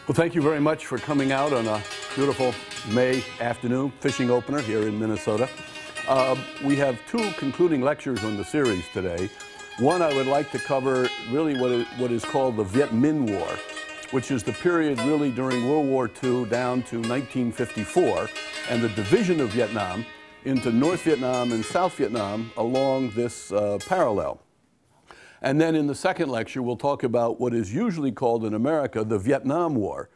Well, thank you very much for coming out on a beautiful May afternoon fishing opener here in Minnesota. We have two concluding lectures on the series today. One, I would like to cover really what is called the Vietnamese War, which is the period really during World War II down to 1954, and the division of Vietnam into North Vietnam and South Vietnam along this parallel. And then in the second lecture, we'll talk about what is usually called in America the Vietnam War,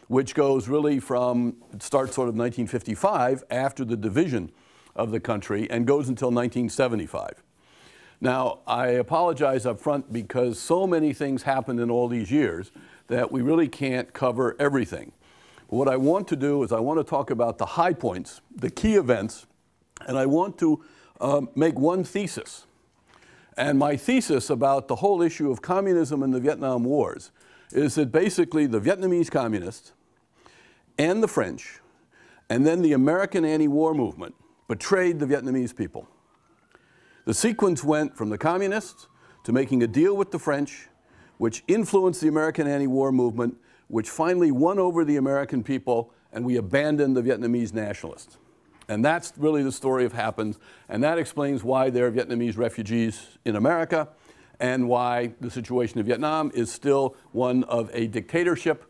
which goes really from, it starts sort of 1955 after the division of the country and goes until 1975. Now, I apologize up front because so many things happened in all these years that we really can't cover everything. But what I want to do is I want to talk about the high points, the key events, and I want to make one thesis. And my thesis about the whole issue of communism and the Vietnam Wars is that basically the Vietnamese communists and the French and then the American anti-war movement betrayed the Vietnamese people. The sequence went from the communists to making a deal with the French, which influenced the American anti-war movement, which finally won over the American people, and we abandoned the Vietnamese nationalists. And that's really the story of happened, and that explains why there are Vietnamese refugees in America and why the situation in Vietnam is still one of a dictatorship,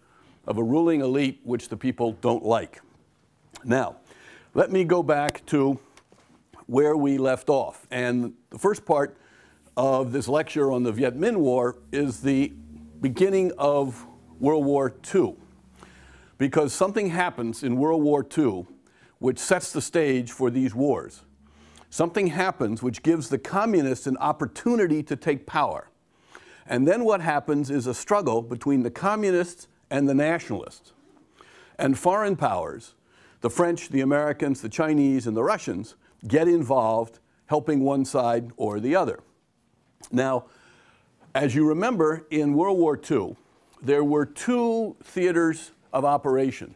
of a ruling elite which the people don't like. Now, let me go back to where we left off. And the first part of this lecture on the Vietnamese War is the beginning of World War II. Because something happens in World War II which sets the stage for these wars. Something happens which gives the communists an opportunity to take power. And then what happens is a struggle between the communists and the nationalists. And foreign powers, the French, the Americans, the Chinese, and the Russians, get involved, helping one side or the other. Now, as you remember, in World War II, there were two theaters of operation.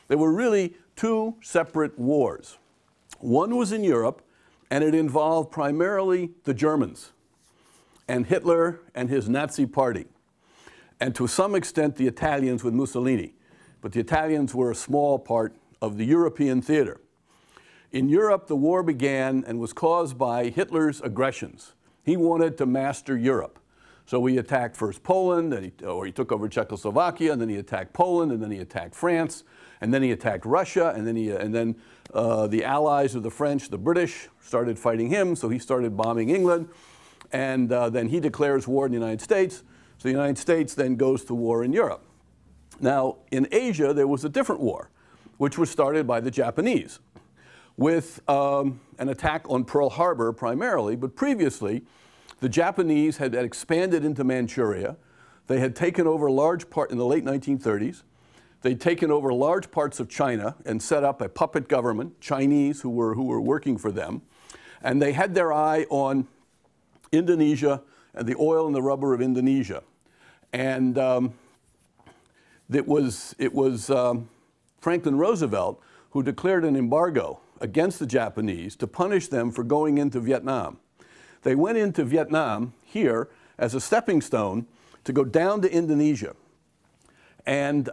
There were really two separate wars. One was in Europe, and it involved primarily the Germans and Hitler and his Nazi party, and to some extent the Italians with Mussolini. But the Italians were a small part of the European theater. In Europe, the war began and was caused by Hitler's aggressions. He wanted to master Europe. So he attacked first Poland, or he took over Czechoslovakia, and then he attacked Poland, and then he attacked France, and then he attacked Russia, and then the allies of the French, the British, started fighting him, so he started bombing England, and then he declares war in the United States, so the United States then goes to war in Europe. Now, in Asia, there was a different war, which was started by the Japanese, with an attack on Pearl Harbor primarily, but previously, the Japanese had expanded into Manchuria. They had taken over large part in the late 1930s. They'd taken over large parts of China and set up a puppet government, Chinese who were working for them. And they had their eye on Indonesia and the oil and the rubber of Indonesia. And it was Franklin Roosevelt who declared an embargo against the Japanese to punish them for going into Vietnam. They went into Vietnam here as a stepping stone to go down to Indonesia. And,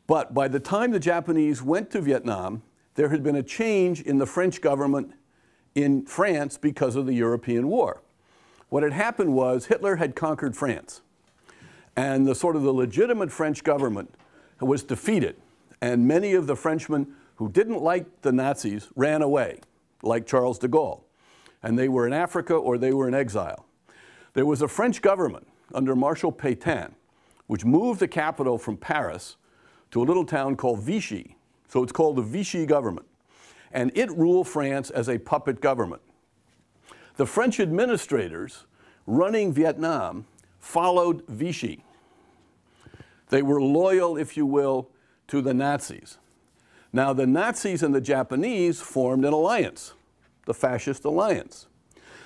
but by the time the Japanese went to Vietnam, there had been a change in the French government in France because of the European War. What had happened was Hitler had conquered France. And the sort of the legitimate French government was defeated. And many of the Frenchmen who didn't like the Nazis ran away, like Charles de Gaulle. And they were in Africa or they were in exile. There was a French government under Marshal Pétain, which moved the capital from Paris to a little town called Vichy. So it's called the Vichy government. And it ruled France as a puppet government. The French administrators running Vietnam followed Vichy. They were loyal, if you will, to the Nazis. Now the Nazis and the Japanese formed an alliance, the Fascist Alliance.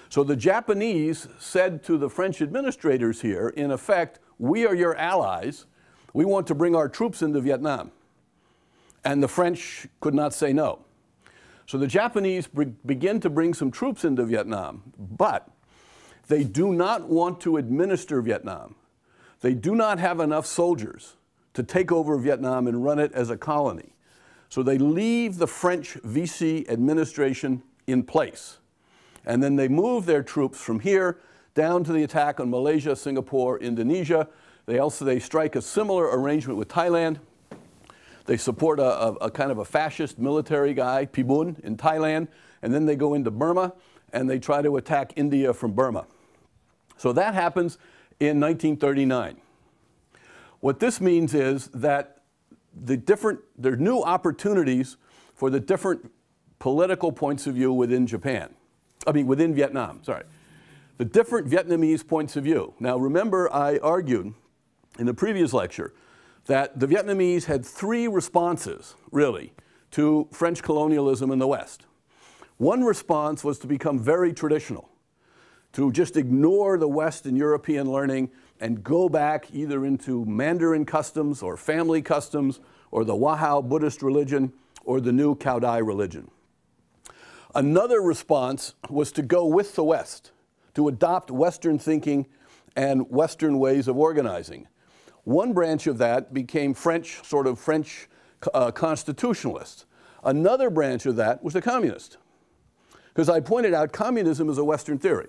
So the Japanese said to the French administrators here, in effect, we are your allies. We want to bring our troops into Vietnam. And the French could not say no. So the Japanese begin to bring some troops into Vietnam, but they do not want to administer Vietnam. They do not have enough soldiers to take over Vietnam and run it as a colony. So they leave the French VC administration in place. And then they move their troops from here down to the attack on Malaysia, Singapore, Indonesia. They strike a similar arrangement with Thailand. They support a kind of a fascist military guy, Pibun, in Thailand. And then they go into Burma, and they try to attack India from Burma. So that happens in 1939. What this means is that there are new opportunities for the different political points of view within within Vietnam, sorry. The different Vietnamese points of view. Now remember, I argued in the previous lecture that the Vietnamese had three responses, really, to French colonialism in the West. One response was to become very traditional, to just ignore the West and European learning and go back either into Mandarin customs or family customs or the Wahao Buddhist religion or the new Cao Dai religion. Another response was to go with the West, to adopt Western thinking and Western ways of organizing. One branch of that became French constitutionalists. Another branch of that was the communist. Because I pointed out communism is a Western theory.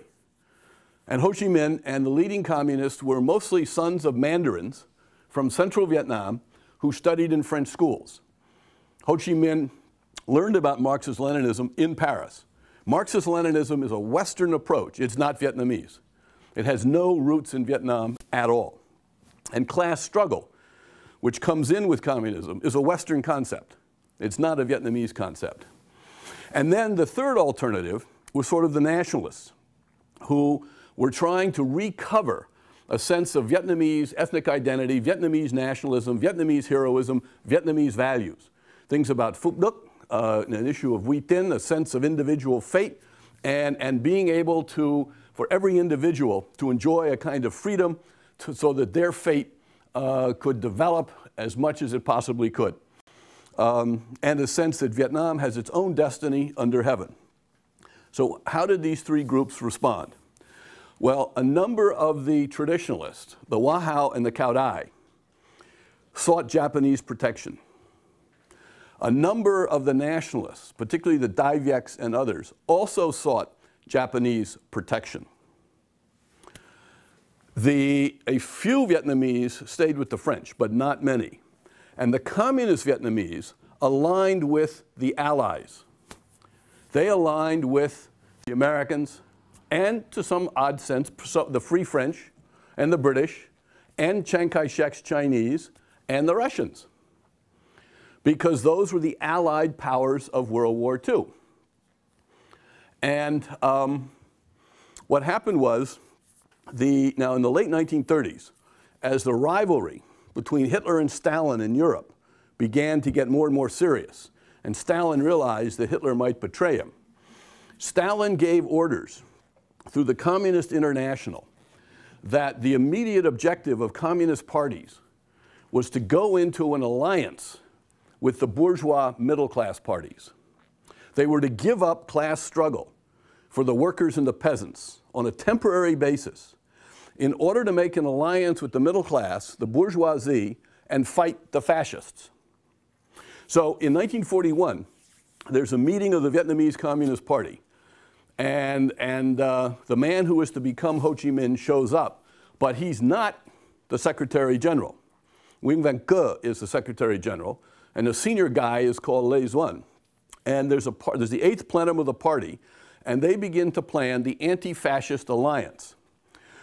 And Ho Chi Minh and the leading communists were mostly sons of mandarins from central Vietnam who studied in French schools. Ho Chi Minh learned about Marxist-Leninism in Paris. Marxist-Leninism is a Western approach. It's not Vietnamese. It has no roots in Vietnam at all. And class struggle, which comes in with communism, is a Western concept. It's not a Vietnamese concept. And then the third alternative was sort of the nationalists, who were trying to recover a sense of Vietnamese ethnic identity, Vietnamese nationalism, Vietnamese heroism, Vietnamese values. Things about Phuc Duc, an issue of Huy Tin, a sense of individual fate, and being able to, for every individual, to enjoy a kind of freedom so that their fate could develop as much as it possibly could. And a sense that Vietnam has its own destiny under heaven. So how did these three groups respond? Well, a number of the traditionalists, the Wahao and the Cao Dai, sought Japanese protection. A number of the nationalists, particularly the Dai Viets and others, also sought Japanese protection. A few Vietnamese stayed with the French, but not many. And the communist Vietnamese aligned with the Allies. They aligned with the Americans and, to some odd sense, the Free French and the British and Chiang Kai-shek's Chinese and the Russians, because those were the Allied powers of World War II. And what happened was, now in the late 1930s, as the rivalry between Hitler and Stalin in Europe began to get more and more serious, and Stalin realized that Hitler might betray him, Stalin gave orders through the Communist International that the immediate objective of communist parties was to go into an alliance with the bourgeois middle-class parties. They were to give up class struggle for the workers and the peasants on a temporary basis in order to make an alliance with the middle class, the bourgeoisie, and fight the fascists. So in 1941, there's a meeting of the Vietnamese Communist Party. And the man who was to become Ho Chi Minh shows up, but he's not the Secretary General. Nguyen Van Cơ is the Secretary General, and the senior guy is called Lê Duẩn. And there's the 8th plenum of the party, and they begin to plan the anti-fascist alliance.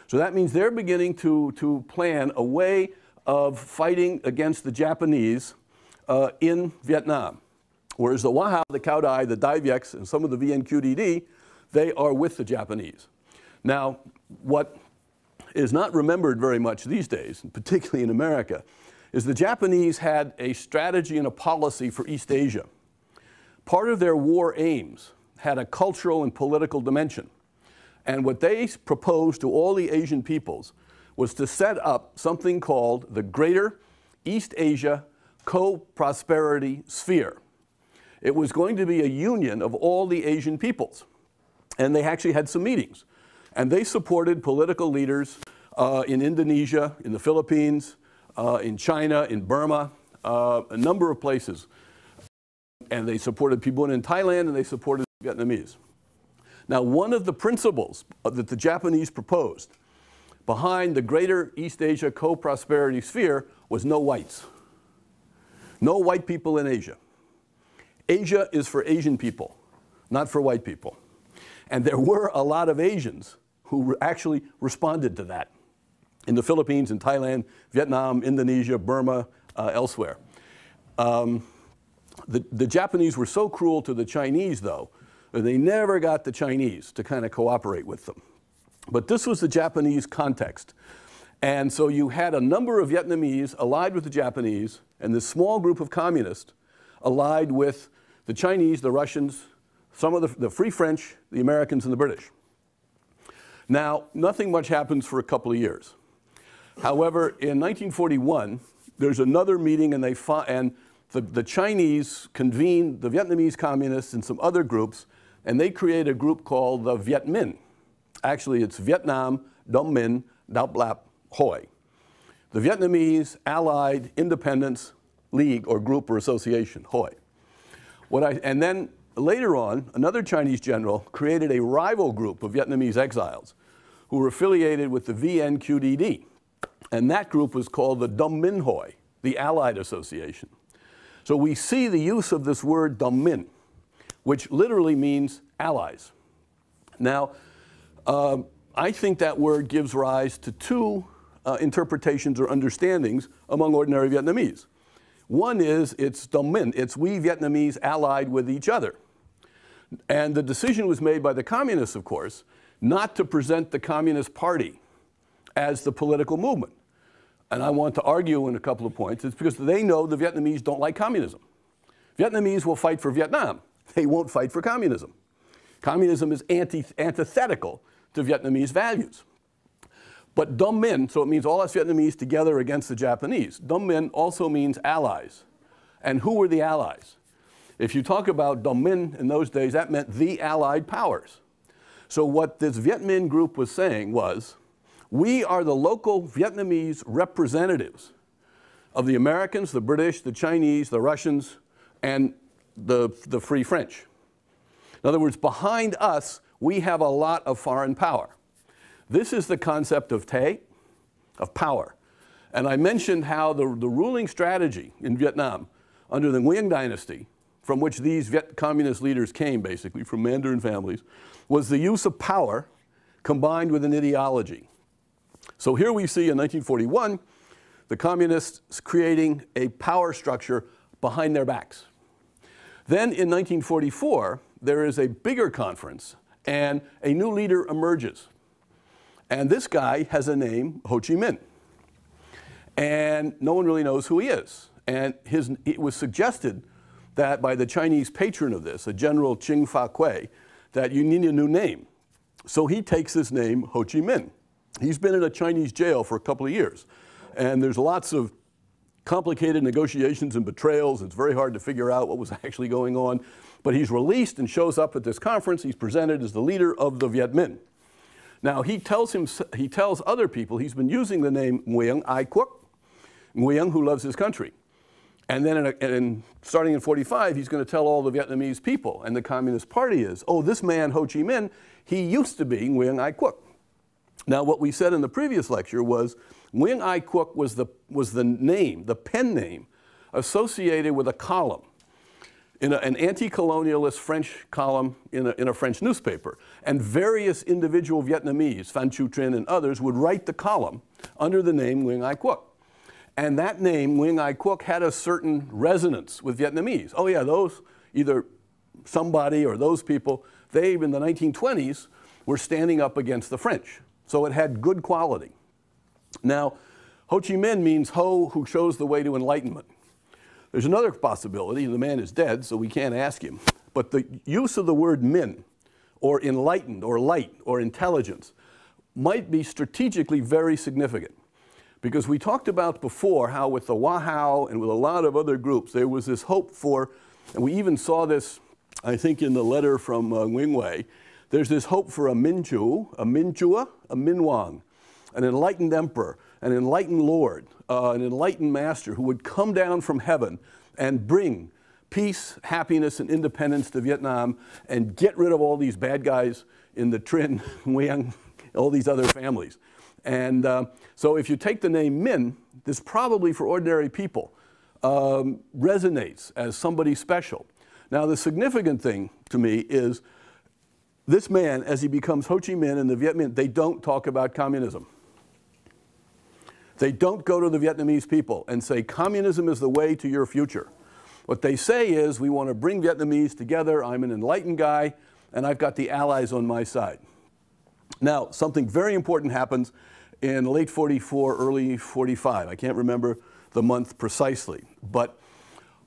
So that means they're beginning to plan a way of fighting against the Japanese in Vietnam. Whereas the Wahao, the Cao Dai, the Dai Viets, and some of the VNQDD, they are with the Japanese. Now, what is not remembered very much these days, particularly in America, is the Japanese had a strategy and a policy for East Asia. Part of their war aims had a cultural and political dimension. And what they proposed to all the Asian peoples was to set up something called the Greater East Asia Co-Prosperity Sphere. It was going to be a union of all the Asian peoples. And they actually had some meetings. And they supported political leaders in Indonesia, in the Philippines, in China, in Burma, a number of places. And they supported people in Thailand, and they supported Vietnamese. Now, one of the principles that the Japanese proposed behind the Greater East Asia Co-Prosperity Sphere was no whites. No white people in Asia. Asia is for Asian people, not for white people. And there were a lot of Asians who actually responded to that in the Philippines, in Thailand, Vietnam, Indonesia, Burma, elsewhere. The Japanese were so cruel to the Chinese, though, that they never got the Chinese to kind of cooperate with them. But this was the Japanese context. And so you had a number of Vietnamese allied with the Japanese, and this small group of communists allied with the Chinese, the Russians, some of the Free French, the Americans, and the British. Now, nothing much happens for a couple of years. However, in 1941, there's another meeting, and the Chinese convened the Vietnamese communists and some other groups, and they create a group called the Viet Minh. Actually, it's Vietnam Dong Minh Dao Blap Hoi. The Vietnamese Allied Independence League or group or association, Hoi. And then later on, another Chinese general created a rival group of Vietnamese exiles who were affiliated with the VNQDD. And that group was called the Dong Minh Hoi, the Allied Association. So we see the use of this word Dong Minh, which literally means allies. Now, I think that word gives rise to two interpretations or understandings among ordinary Vietnamese. One is it's Dong Minh, it's we Vietnamese allied with each other. And the decision was made by the communists, of course, not to present the Communist Party as the political movement. And I want to argue in a couple of points. It's because they know the Vietnamese don't like communism. Vietnamese will fight for Vietnam. They won't fight for communism. Communism is antithetical to Vietnamese values. But Dong Minh, so it means all us Vietnamese together against the Japanese. Dong Minh also means allies. And who were the allies? If you talk about Dong Minh in those days, that meant the Allied powers. So what this Viet Minh group was saying was, we are the local Vietnamese representatives of the Americans, the British, the Chinese, the Russians, and the Free French. In other words, behind us, we have a lot of foreign power. This is the concept of Tay, of power. And I mentioned how the ruling strategy in Vietnam under the Nguyen dynasty, from which these Viet communist leaders came, basically, from Mandarin families, was the use of power combined with an ideology. So here we see in 1941, the communists creating a power structure behind their backs. Then in 1944, there is a bigger conference, and a new leader emerges. And this guy has a name, Ho Chi Minh. And no one really knows who he is. And it was suggested that by the Chinese patron of this, a General Ching Fa Kuei, that you need a new name. So he takes this name, Ho Chi Minh. He's been in a Chinese jail for a couple of years. And there's lots of complicated negotiations and betrayals. It's very hard to figure out what was actually going on. But he's released and shows up at this conference. He's presented as the leader of the Viet Minh. Now, he tells other people he's been using the name Nguyen Ai Quoc, Nguyen who loves his country. And then starting in 45, he's going to tell all the Vietnamese people, and the Communist Party is, oh, this man, Ho Chi Minh, he used to be Nguyen Ai Quoc. Now, what we said in the previous lecture was Nguyen Ai Quoc was the name, the pen name, associated with a column, in an anti-colonialist French column in a French newspaper. And various individual Vietnamese, Phan Chu Trinh and others, would write the column under the name Nguyen Ai Quoc. And that name, Nguyen Ai Quoc, had a certain resonance with Vietnamese. Oh yeah, those, either somebody or those people, they, in the 1920s, were standing up against the French. So it had good quality. Now, Ho Chi Minh means Ho who shows the way to enlightenment. There's another possibility, the man is dead, so we can't ask him. But the use of the word Minh, or enlightened, or light, or intelligence, might be strategically very significant. Because we talked about before how with the Wahao and with a lot of other groups, there was this hope for, and we even saw this, I think, in the letter from Nguyen Wei, there's this hope for a Minh Chu, a Minh Chua, a Minh Wang, an enlightened emperor. an enlightened Lord, an enlightened master who would come down from heaven and bring peace, happiness, and independence to Vietnam and get rid of all these bad guys in the Trinh, Nguyen, all these other families. And so if you take the name Minh, this probably for ordinary people resonates as somebody special. Now the significant thing to me is this man, as he becomes Ho Chi Minh and the Viet Minh, they don't talk about communism. They don't go to the Vietnamese people and say, communism is the way to your future. What they say is, we want to bring Vietnamese together, I'm an enlightened guy, and I've got the Allies on my side. Now, something very important happens in late 44, early 45. I can't remember the month precisely, but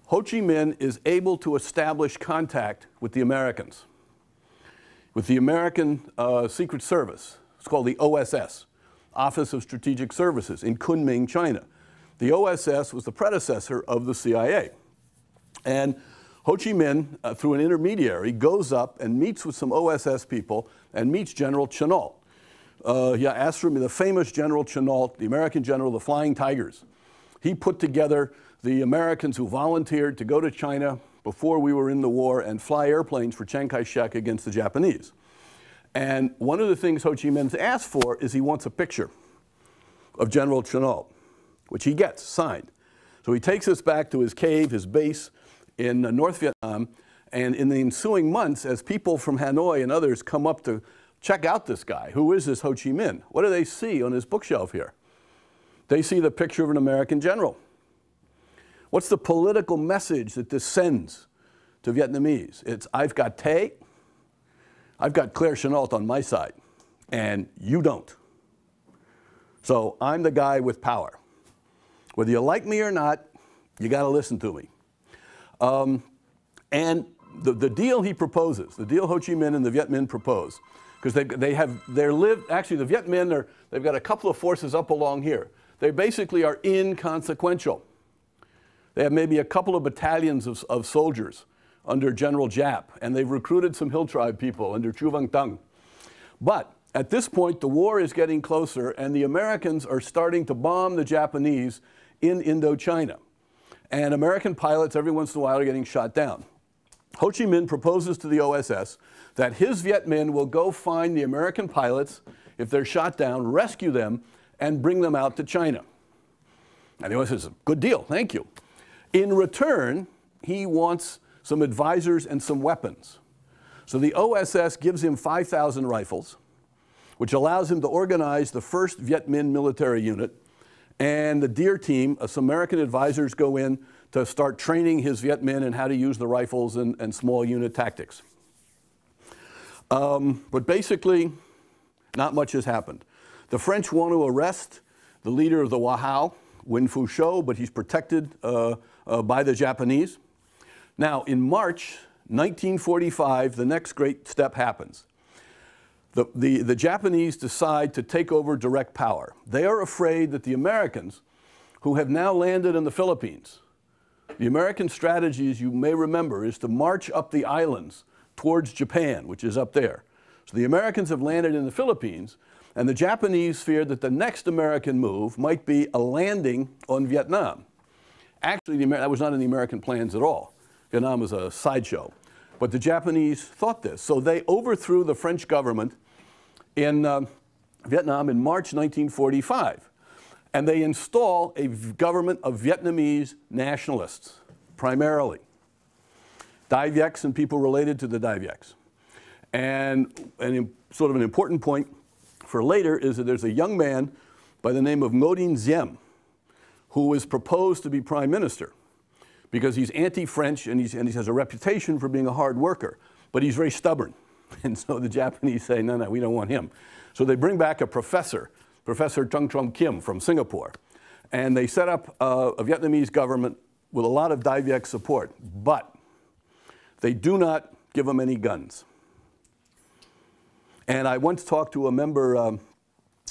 Ho Chi Minh is able to establish contact with the Americans, with the American Secret Service. It's called the OSS, Office of Strategic Services, in Kunming, China. The OSS was the predecessor of the CIA. And Ho Chi Minh, through an intermediary, goes up and meets with some OSS people and meets General Chennault. He asked for me, the famous General Chennault, the American general, the Flying Tigers. He put together the Americans who volunteered to go to China before we were in the war and fly airplanes for Chiang Kai-shek against the Japanese. And one of the things Ho Chi Minh's asked for is he wants a picture of General Chennault, which he gets signed. So he takes us back to his cave, his base in North Vietnam, and in the ensuing months, as people from Hanoi and others come up to check out this guy, who is this Ho Chi Minh? What do they see on his bookshelf here? They see the picture of an American general. What's the political message that this sends to Vietnamese? It's, I've got Tay, I've got Claire Chennault on my side, and you don't. So I'm the guy with power. Whether you like me or not, you got to listen to me. And the deal he proposes, the deal Ho Chi Minh and the Viet Minh propose, because actually the Viet Minh, they've got a couple of forces up along here. They basically are inconsequential. They have maybe a couple of battalions of soldiers under General Giap, and they've recruited some hill tribe people under Chu Van Tung. But at this point, the war is getting closer, and the Americans are starting to bomb the Japanese in Indochina. And American pilots, every once in a while, are getting shot down. Ho Chi Minh proposes to the OSS that his Viet Minh will go find the American pilots, if they're shot down, rescue them, and bring them out to China. And the OSS says, good deal, thank you. In return, he wants some advisors and some weapons. So the OSS gives him 5,000 rifles, which allows him to organize the first Viet Minh military unit. And the DEER team, some American advisors go in to start training his Viet Minh in how to use the rifles and small unit tactics. But basically, not much has happened. The French want to arrest the leader of the Wahao, Win Fu Shou, but he's protected by the Japanese. Now, in March 1945, the next great step happens. The Japanese decide to take over direct power. They are afraid that the Americans, who have now landed in the Philippines, the American strategy, as you may remember, is to march up the islands towards Japan, which is up there. So the Americans have landed in the Philippines, and the Japanese feared that the next American move might be a landing on Vietnam. Actually, that was not in the American plans at all. Vietnam was a sideshow. But the Japanese thought this. So they overthrew the French government in Vietnam in March 1945. And they install a government of Vietnamese nationalists, primarily. Dai Viets and people related to the Dai Viets. And sort of an important point for later is that there's a young man by the name of Ngo Dinh Diem who was proposed to be prime minister because he's anti-French and he has a reputation for being a hard worker, but he's very stubborn. And so the Japanese say, no, no, we don't want him. So they bring back a professor, Professor Trung Trom Kim from Singapore, and they set up a Vietnamese government with a lot of Dai Viet support, but they do not give them any guns. And I once talked to a member,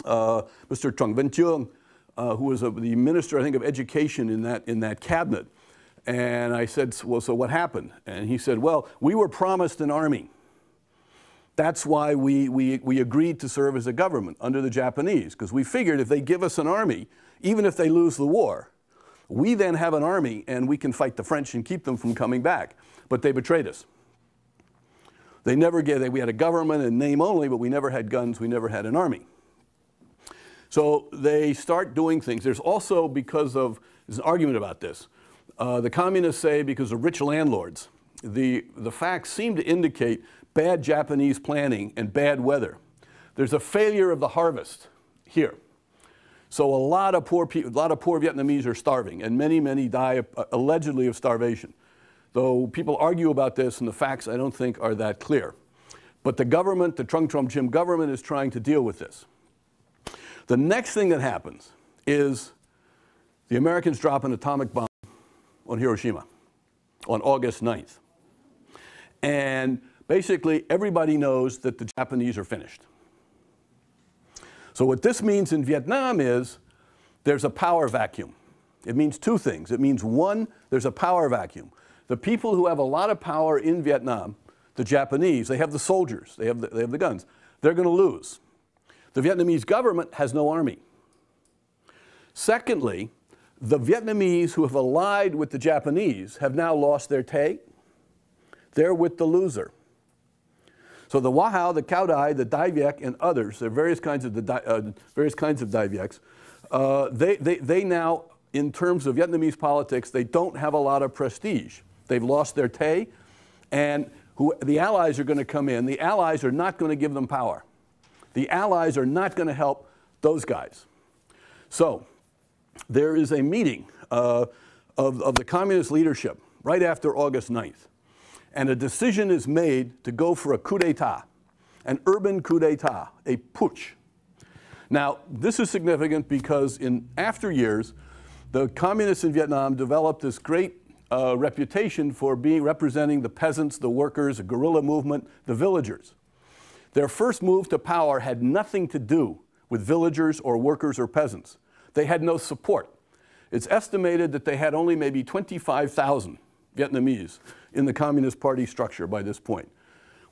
Mr. Trong Van Chung, who was the minister, I think, of education in that cabinet. And I said, well, so what happened? And he said, well, we were promised an army. That's why we agreed to serve as a government under the Japanese, because we figured if they give us an army, even if they lose the war, we then have an army and we can fight the French and keep them from coming back. But they betrayed us. They never gave, we had a government in name only, but we never had guns, we never had an army. So they start doing things. There's also, because of, there's an argument about this. The communists say because of rich landlords. The facts seem to indicate bad Japanese planning and bad weather. There's a failure of the harvest here. So a lot of poor Vietnamese are starving, and many die allegedly of starvation. Though people argue about this, and the facts I don't think are that clear. But the government, the Trung Trum Chim government, is trying to deal with this. The next thing that happens is the Americans drop an atomic bomb on Hiroshima on August 9th. And basically, everybody knows that the Japanese are finished. So what this means in Vietnam is there's a power vacuum. It means two things. It means, one, there's a power vacuum. The people who have a lot of power in Vietnam, the Japanese, they have the soldiers, they have the guns. They're going to lose. The Vietnamese government has no army. Secondly, the Vietnamese who have allied with the Japanese have now lost their Tay. They're with the loser. So the Wahao, the Cao Dai, the Dai Viet, and others, there are various kinds of Dai Viets, they now, in terms of Vietnamese politics, they don't have a lot of prestige. They've lost their Tay, and the Allies are going to come in. The Allies are not going to give them power. The Allies are not going to help those guys. So there is a meeting of the communist leadership right after August 9th. And a decision is made to go for a coup d'etat, an urban coup d'etat, a putsch. Now, this is significant because in after years, the communists in Vietnam developed this great reputation for representing the peasants, the workers, the guerrilla movement, the villagers. Their first move to power had nothing to do with villagers or workers or peasants. They had no support. It's estimated that they had only maybe 25,000 Vietnamese in the Communist Party structure by this point.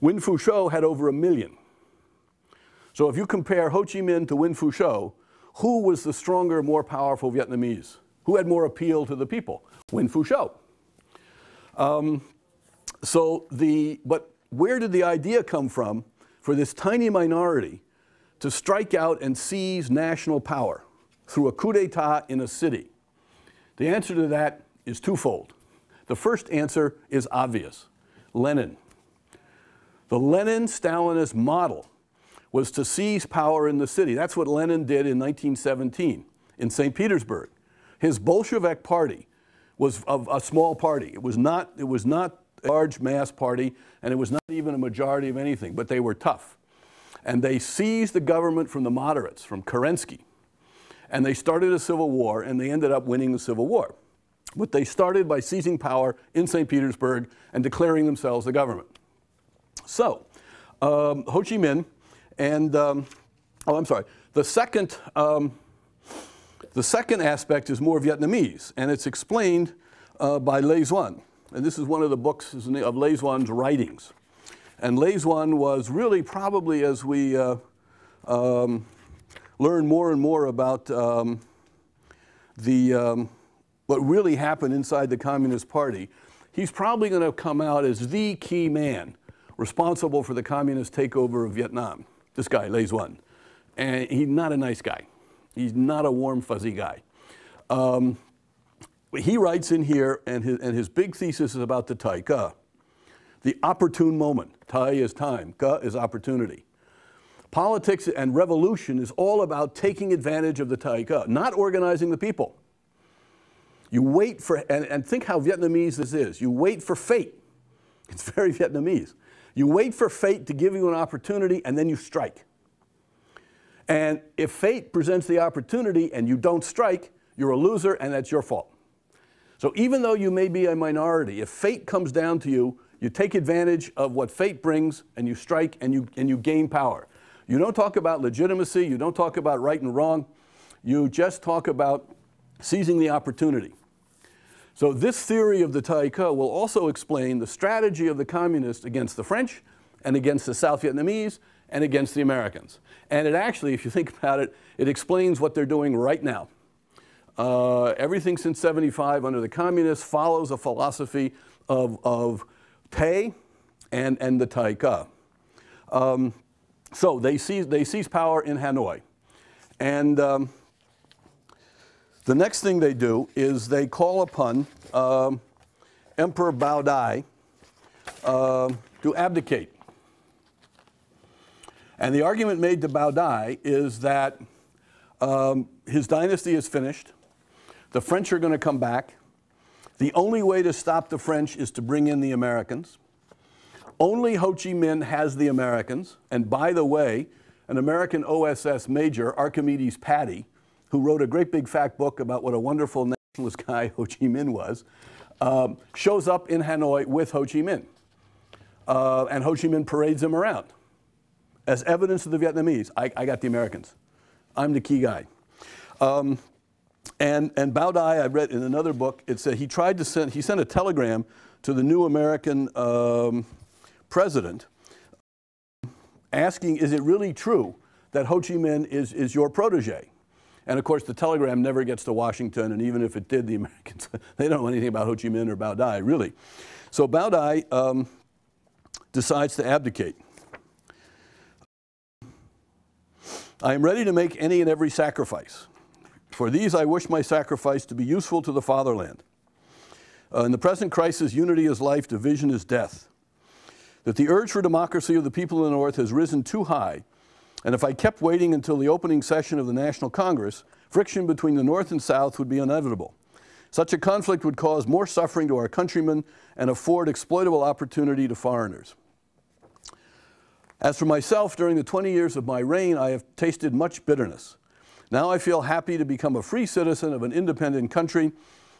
Nguyen Phu Cho had over 1 million. So if you compare Ho Chi Minh to Nguyen Phu Cho, who was the stronger, more powerful Vietnamese? Who had more appeal to the people? Nguyen Phu Cho. But where did the idea come from for this tiny minority to strike out and seize national power through a coup d'etat in a city? The answer to that is twofold. The first answer is obvious. Lenin. The Lenin-Stalinist model was to seize power in the city. That's what Lenin did in 1917 in St. Petersburg. His Bolshevik party was a small party. It was not a large mass party, and it was not even a majority of anything, but they were tough. And they seized the government from the moderates, from Kerensky. And they started a civil war, and they ended up winning the civil war. But they started by seizing power in St. Petersburg and declaring themselves the government. So, Ho Chi Minh and, the second aspect is more Vietnamese, and it's explained by Lê Duẩn. And this is one of the books of Lê Duẩn writings. And Lê Duẩn was really probably, as we learn more and more about what really happened inside the Communist Party, he's probably going to come out as the key man responsible for the communist takeover of Vietnam. This guy, Lê Duẩn. And he's not a nice guy. He's not a warm, fuzzy guy. He writes in here, and his big thesis is about the Thai Ca, the opportune moment. Thai is time, Ca is opportunity. Politics and revolution is all about taking advantage of the Thai Ca, not organizing the people. You wait for, and think how Vietnamese this is. You wait for fate. It's very Vietnamese. You wait for fate to give you an opportunity, and then you strike. And if fate presents the opportunity and you don't strike, you're a loser, and that's your fault. So even though you may be a minority, if fate comes down to you, you take advantage of what fate brings, and you strike, and you gain power. You don't talk about legitimacy. You don't talk about right and wrong. You just talk about seizing the opportunity. So this theory of the Thai Ca will also explain the strategy of the communists against the French and against the South Vietnamese and against the Americans. And it actually, if you think about it, it explains what they're doing right now. Everything since '75 under the communists follows a philosophy of Tay and the Tai Ca. So they seize power in Hanoi. And the next thing they do is they call upon Emperor Bao Dai to abdicate. And the argument made to Bao Dai is that his dynasty is finished. The French are going to come back. The only way to stop the French is to bring in the Americans. Only Ho Chi Minh has the Americans. And by the way, an American OSS major, Archimedes Paddy, who wrote a great big fat book about what a wonderful nationalist guy Ho Chi Minh was, shows up in Hanoi with Ho Chi Minh. And Ho Chi Minh parades him around. As evidence to the Vietnamese, I got the Americans. I'm the key guy. And Bao Dai, I read in another book, it said he sent a telegram to the new American president asking, is it really true that Ho Chi Minh is your protege? And of course, the telegram never gets to Washington, and even if it did, the Americans, they don't know anything about Ho Chi Minh or Bao Dai, really. So Bao Dai decides to abdicate. I am ready to make any and every sacrifice. For these I wish my sacrifice to be useful to the fatherland. In the present crisis, unity is life, division is death. That the urge for democracy of the people of the North has risen too high, and if I kept waiting until the opening session of the National Congress, friction between the North and South would be inevitable. Such a conflict would cause more suffering to our countrymen and afford exploitable opportunity to foreigners. As for myself, during the 20 years of my reign, I have tasted much bitterness. Now I feel happy to become a free citizen of an independent country.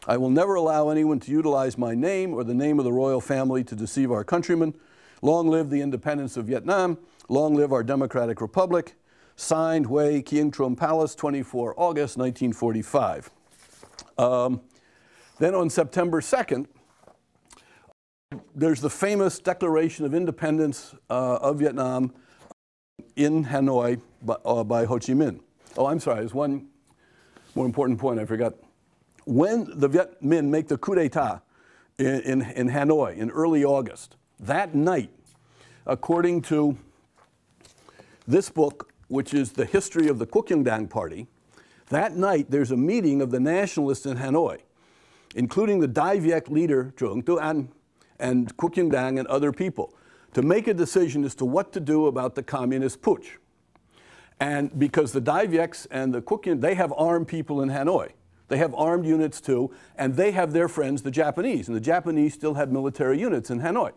I will never allow anyone to utilize my name or the name of the royal family to deceive our countrymen. Long live the independence of Vietnam. Long live our democratic republic. Signed, Hue, Kieng Trum Palace, 24 August, 1945. Then on September 2nd, there's the famous Declaration of Independence of Vietnam in Hanoi by Ho Chi Minh. Oh, I'm sorry, there's one more important point I forgot. When the Viet Minh make the coup d'etat in Hanoi in early August, that night, according to this book, which is the history of the Kuomintang Dang Party, that night there's a meeting of the nationalists in Hanoi, including the Dai Viet leader, Trung Tu An, and Kuomintang Dang and other people, to make a decision as to what to do about the communist putsch. And because the Dai Viets and the Kuomintang, they have armed people in Hanoi. They have armed units too, and they have their friends, the Japanese, and the Japanese still have military units in Hanoi.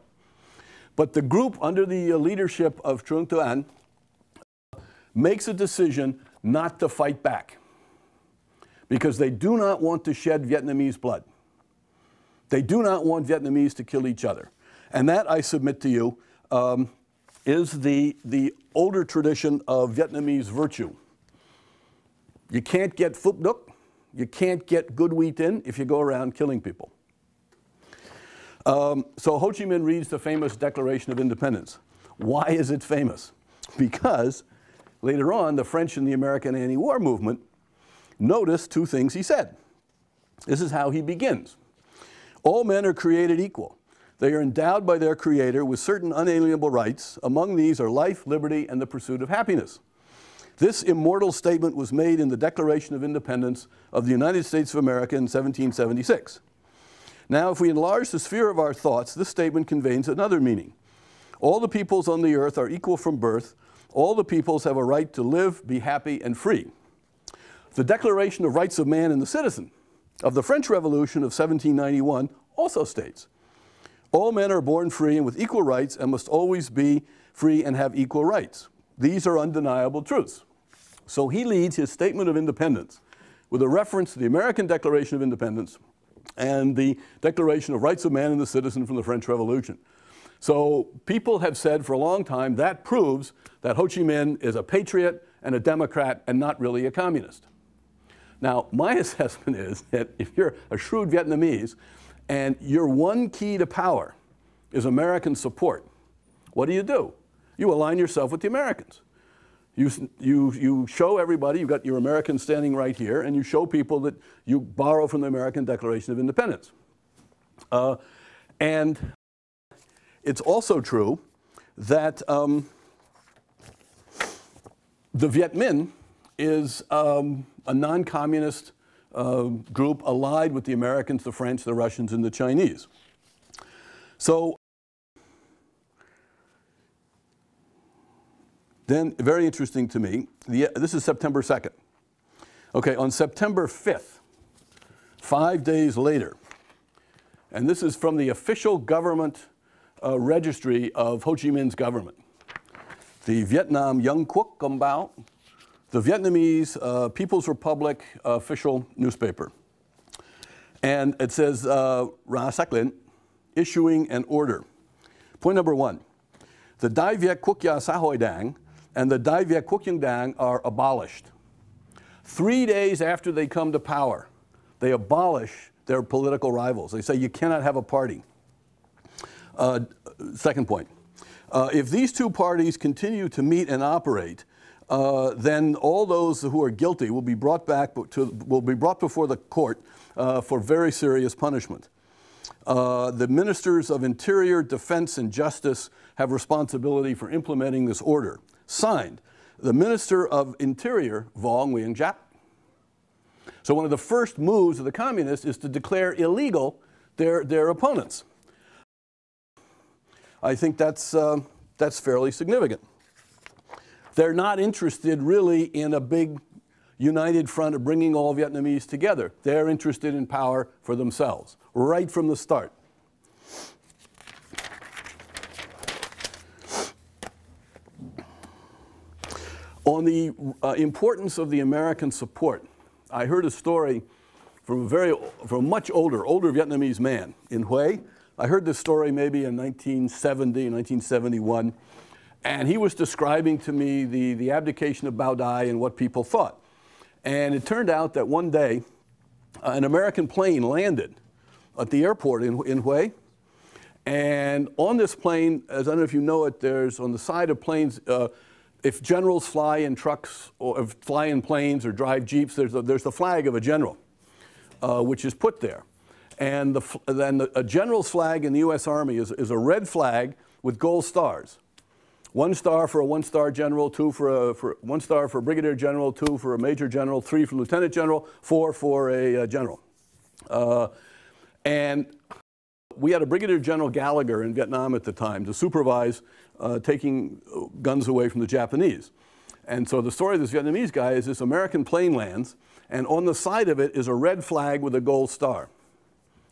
But the group under the leadership of Trung Tu An makes a decision not to fight back because they do not want to shed Vietnamese blood. They do not want Vietnamese to kill each other. And that, I submit to you, is the older tradition of Vietnamese virtue. You can't get Phuc Duc, you can't get good wheat in if you go around killing people. So Ho Chi Minh reads the famous Declaration of Independence. Why is it famous? Because later on, the French and the American anti-war movement noticed two things he said. This is how he begins. All men are created equal. They are endowed by their Creator with certain unalienable rights. Among these are life, liberty, and the pursuit of happiness. This immortal statement was made in the Declaration of Independence of the United States of America in 1776. Now, if we enlarge the sphere of our thoughts, this statement conveys another meaning. All the peoples on the earth are equal from birth. All the peoples have a right to live, be happy, and free. The Declaration of Rights of Man and the Citizen of the French Revolution of 1791 also states, all men are born free and with equal rights and must always be free and have equal rights. These are undeniable truths. So he leads his statement of independence with a reference to the American Declaration of Independence and the Declaration of Rights of Man and the Citizen from the French Revolution. So people have said for a long time that proves that Ho Chi Minh is a patriot and a Democrat and not really a communist. Now, my assessment is that if you're a shrewd Vietnamese and your one key to power is American support, what do? You align yourself with the Americans. You show everybody, you've got your Americans standing right here, and you show people that you borrow from the American Declaration of Independence. And it's also true that the Viet Minh is a non-communist group allied with the Americans, the French, the Russians, and the Chinese. So then, very interesting to me, this is September 2nd. Okay, on September 5th, 5 days later, and this is from the official government registry of Ho Chi Minh's government, the Vietnam Young Quoc Công Báo, the Vietnamese People's Republic official newspaper. And it says, Ra Sac Lin, issuing an order. Point number 1, the Dai Viet Quốc gia Xã hội Đảng and the Dai Viet Quốc dân Đảng are abolished. 3 days after they come to power, they abolish their political rivals. They say you cannot have a party. Second point, if these two parties continue to meet and operate, then all those who are guilty will be brought before the court for very serious punishment. The ministers of Interior, Defense, and Justice have responsibility for implementing this order. Signed, the Minister of Interior, Vong Nguyen Giap. So one of the first moves of the communists is to declare illegal their opponents. I think that's fairly significant. They're not interested really in a big united front of bringing all Vietnamese together. They're interested in power for themselves, right from the start. On the importance of the American support, I heard a story from a much older Vietnamese man in Hue. I heard this story maybe in 1970, 1971, and he was describing to me the abdication of Bao Dai and what people thought. And it turned out that one day, an American plane landed at the airport in Hue, and on this plane, as I don't know if you know it, there's on the side of planes, if generals fly in trucks or fly in planes or drive jeeps, there's the flag of a general, which is put there. And then a general's flag in the U.S. Army is a red flag with gold stars. 1 star for a 1-star general, 2 for 1 star for a brigadier general, 2 for a major general, 3 for lieutenant general, 4 for a general. And we had a Brigadier General Gallagher in Vietnam at the time to supervise taking guns away from the Japanese. And so the story of this Vietnamese guy is this American plane lands, and on the side of it is a red flag with a gold star.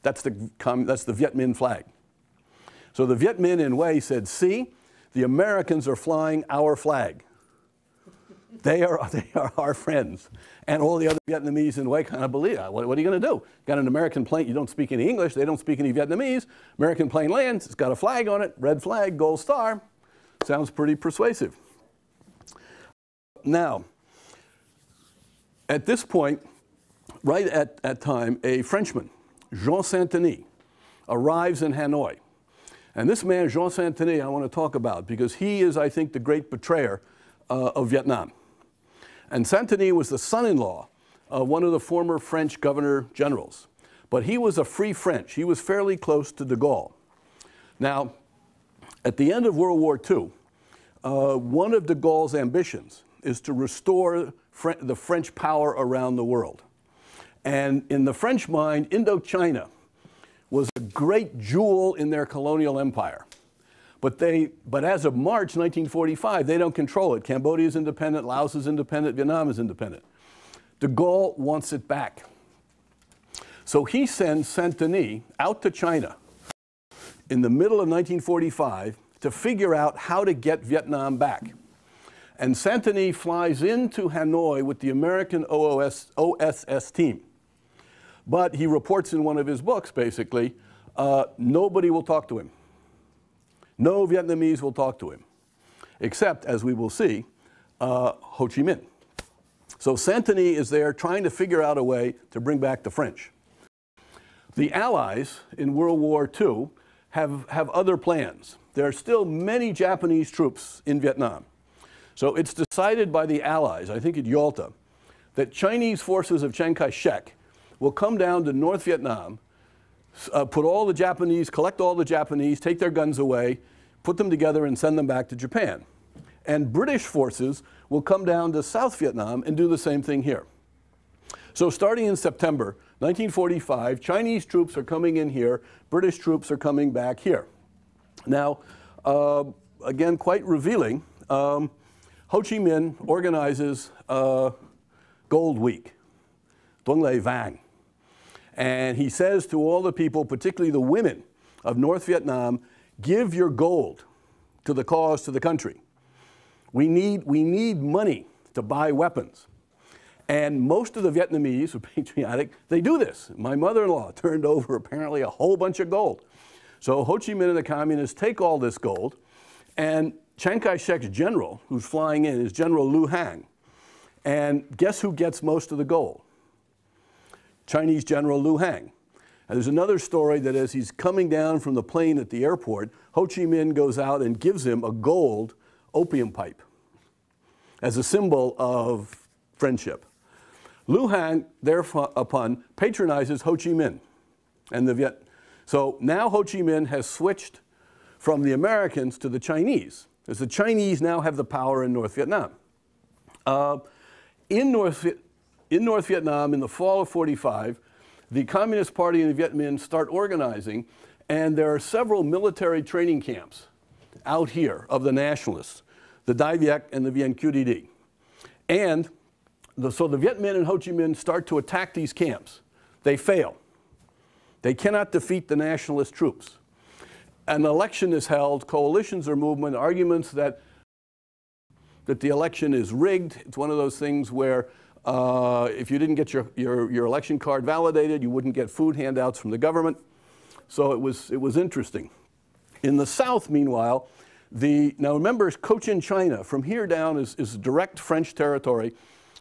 That's the Viet Minh flag. So the Viet Minh in Hue said, see, the Americans are flying our flag. They are our friends. And all the other Vietnamese in Hue kind of believe, what are you going to do? You got an American plane, you don't speak any English, they don't speak any Vietnamese. American plane lands, it's got a flag on it, red flag, gold star. Sounds pretty persuasive. Now, at this point, right at that time, a Frenchman, Jean Saint-Denis, arrives in Hanoi. And this man, Jean Saint-Denis, I want to talk about because he is, I think, the great betrayer of Vietnam. And Saint-Denis was the son-in-law of one of the former French governor generals. But he was a free French. He was fairly close to de Gaulle. Now, at the end of World War II, one of de Gaulle's ambitions is to restore the French power around the world. And in the French mind, Indochina was a great jewel in their colonial empire. But as of March 1945, they don't control it. Cambodia is independent, Laos is independent, Vietnam is independent. De Gaulle wants it back. So he sends Saint-Denis out to China in the middle of 1945 to figure out how to get Vietnam back. And Saint-Denis flies into Hanoi with the American OSS team. But he reports in one of his books, basically, nobody will talk to him. No Vietnamese will talk to him, except, as we will see, Ho Chi Minh. So Saint-Denis is there trying to figure out a way to bring back the French. The Allies in World War II have other plans. There are still many Japanese troops in Vietnam. So it's decided by the Allies, I think at Yalta, that Chinese forces of Chiang Kai-shek will come down to North Vietnam, collect all the Japanese, take their guns away, put them together and send them back to Japan. And British forces will come down to South Vietnam and do the same thing here. So starting in September 1945, Chinese troops are coming in here, British troops are coming back here. Now, again, quite revealing, Ho Chi Minh organizes Gold Week, Dong Lei Vang. And he says to all the people, particularly the women of North Vietnam, give your gold to the cause, to the country. We need money to buy weapons. And most of the Vietnamese who are patriotic, they do this. My mother-in-law turned over apparently a whole bunch of gold. So Ho Chi Minh and the communists take all this gold, and Chiang Kai-shek's general, who's flying in, is General Lu Hang. And guess who gets most of the gold? Chinese General Lu Hang. And there's another story that as he's coming down from the plane at the airport, Ho Chi Minh goes out and gives him a gold opium pipe as a symbol of friendship. Lu Hang thereupon patronizes Ho Chi Minh and the Viet. So now Ho Chi Minh has switched from the Americans to the Chinese, as the Chinese now have the power in North Vietnam. In North Vietnam, in the fall of '45, the Communist Party and the Viet Minh start organizing, and there are several military training camps out here of the nationalists, the Dai Viet and the Vien Cu Di. And so the Viet Minh and Ho Chi Minh start to attack these camps. They fail. They cannot defeat the nationalist troops. An election is held, coalitions are movement, arguments that the election is rigged. It's one of those things where if you didn't get your election card validated, you wouldn't get food handouts from the government. So it was interesting. In the South, meanwhile, now remember, Cochin China, from here down is direct French territory,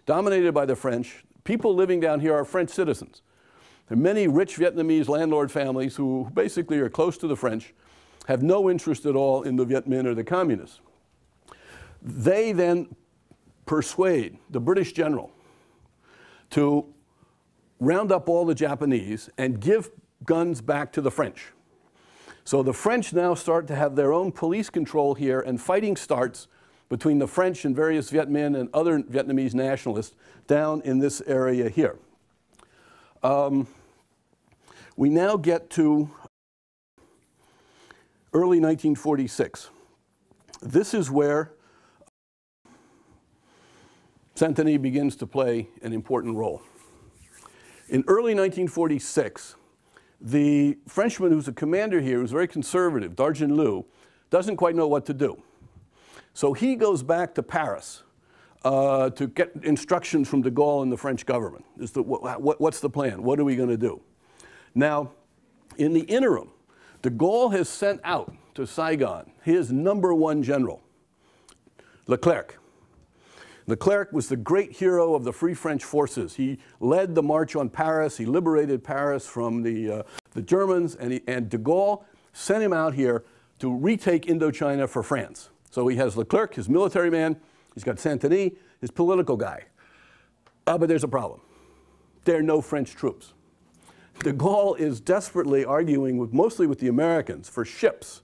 dominated by the French. People living down here are French citizens. There are many rich Vietnamese landlord families who basically are close to the French, have no interest at all in the Viet Minh or the communists. They then persuade the British general to round up all the Japanese and give guns back to the French. So the French now start to have their own police control here, and fighting starts between the French and various Viet Minh and other Vietnamese nationalists down in this area here. We now get to early 1946. This is where Saint-Denis begins to play an important role. In early 1946, the Frenchman who's the commander here, who's very conservative, D'Argent Leu, doesn't quite know what to do. So he goes back to Paris to get instructions from de Gaulle and the French government. What's the plan? What are we going to do? Now, in the interim, de Gaulle has sent out to Saigon his #1 general, Leclerc. Leclerc was the great hero of the Free French forces. He led the march on Paris. He liberated Paris from the Germans, and de Gaulle sent him out here to retake Indochina for France. So he has Leclerc, his military man. He's got Saint-Denis, his political guy. But there's a problem. There are no French troops. De Gaulle is desperately arguing mostly with the Americans for ships.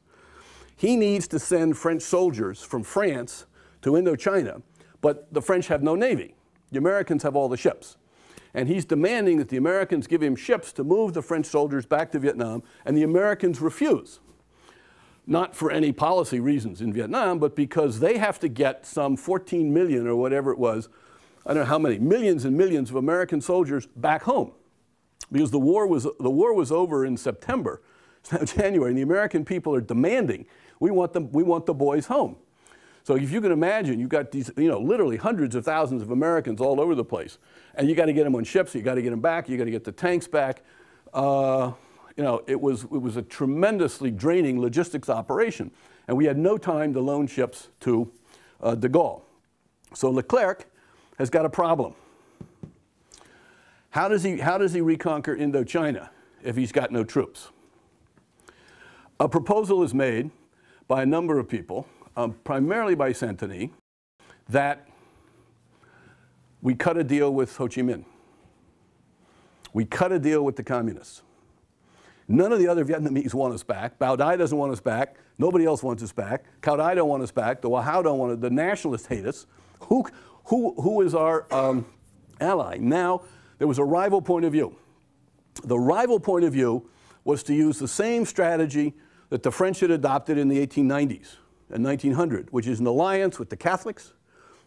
He needs to send French soldiers from France to Indochina, but the French have no navy. The Americans have all the ships. And he's demanding that the Americans give him ships to move the French soldiers back to Vietnam, and the Americans refuse. Not for any policy reasons in Vietnam, but because they have to get some 14 million or whatever it was, I don't know how many, millions and millions of American soldiers back home. Because the war was over in September. It's now January, and the American people are demanding, we want the boys home. So if you can imagine, you've got these, literally hundreds of thousands of Americans all over the place, and you got to get them on ships, you got to get them back, you got to get the tanks back. It was a tremendously draining logistics operation, and we had no time to loan ships to de Gaulle. So Leclerc has got a problem. How does he reconquer Indochina if he's got no troops? A proposal is made by a number of people, primarily by Santini, that we cut a deal with Ho Chi Minh. We cut a deal with the communists. None of the other Vietnamese want us back. Bao Dai doesn't want us back. Nobody else wants us back. Cao Dai don't want us back. The Wahao don't want us. The nationalists hate us. Who is our ally? Now, there was a rival point of view. The rival point of view was to use the same strategy that the French had adopted in the 1890s and 1900, which is an alliance with the Catholics,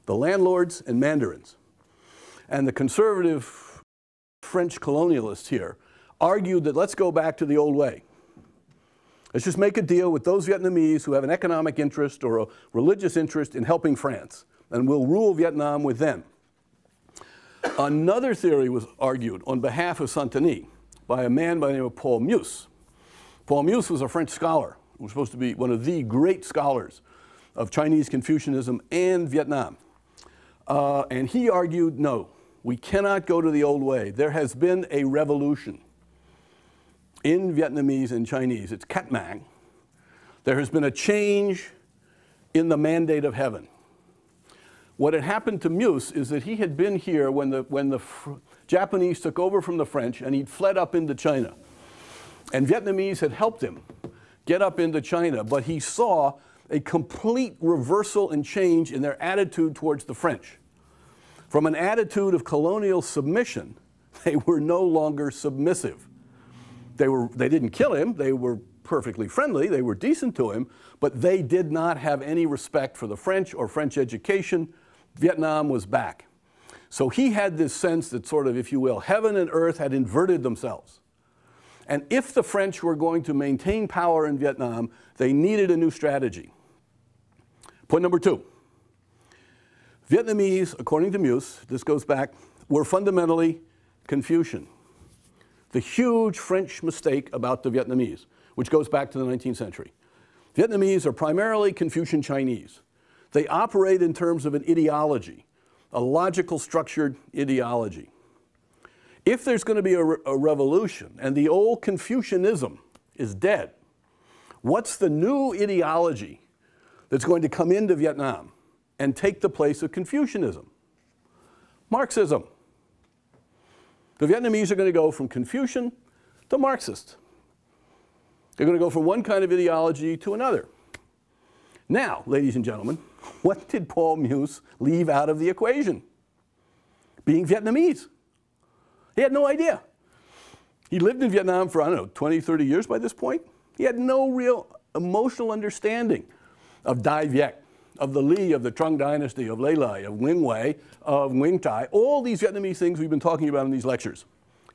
the landlords, and mandarins. And the conservative French colonialists here argued that let's go back to the old way. Let's just make a deal with those Vietnamese who have an economic interest or a religious interest in helping France, and we'll rule Vietnam with them. Another theory was argued on behalf of Santini by a man by the name of Paul Meuse. Paul Meuse was a French scholar who was supposed to be one of the great scholars of Chinese Confucianism and Vietnam. And he argued, no, we cannot go to the old way. There has been a revolution in Vietnamese and Chinese. It's Cat Mang. There has been a change in the mandate of heaven. What had happened to Meuse is that he had been here when the Japanese took over from the French, and he'd fled up into China. And Vietnamese had helped him get up into China, but he saw a complete reversal and change in their attitude towards the French. From an attitude of colonial submission, they were no longer submissive. They didn't kill him, they were perfectly friendly, they were decent to him, but they did not have any respect for the French or French education. Vietnam was back. So he had this sense that sort of, if you will, heaven and earth had inverted themselves. And if the French were going to maintain power in Vietnam, they needed a new strategy. Point number two. Vietnamese, according to Meuse, this goes back, were fundamentally Confucian. The huge French mistake about the Vietnamese, which goes back to the 19th century. Vietnamese are primarily Confucian Chinese. They operate in terms of an ideology, a logical, structured ideology. If there's going to be a revolution and the old Confucianism is dead, what's the new ideology that's going to come into Vietnam and take the place of Confucianism? Marxism. The Vietnamese are going to go from Confucian to Marxist. They're going to go from one kind of ideology to another. Now, ladies and gentlemen, what did Paul Meuse leave out of the equation? Being Vietnamese. He had no idea. He lived in Vietnam for, I don't know, 20, 30 years by this point. He had no real emotional understanding of Dai Viet, of the Li, of the Trung Dynasty, of Lê Lai, of Nguyen Huệ, of Nguyen Thai, all these Vietnamese things we've been talking about in these lectures.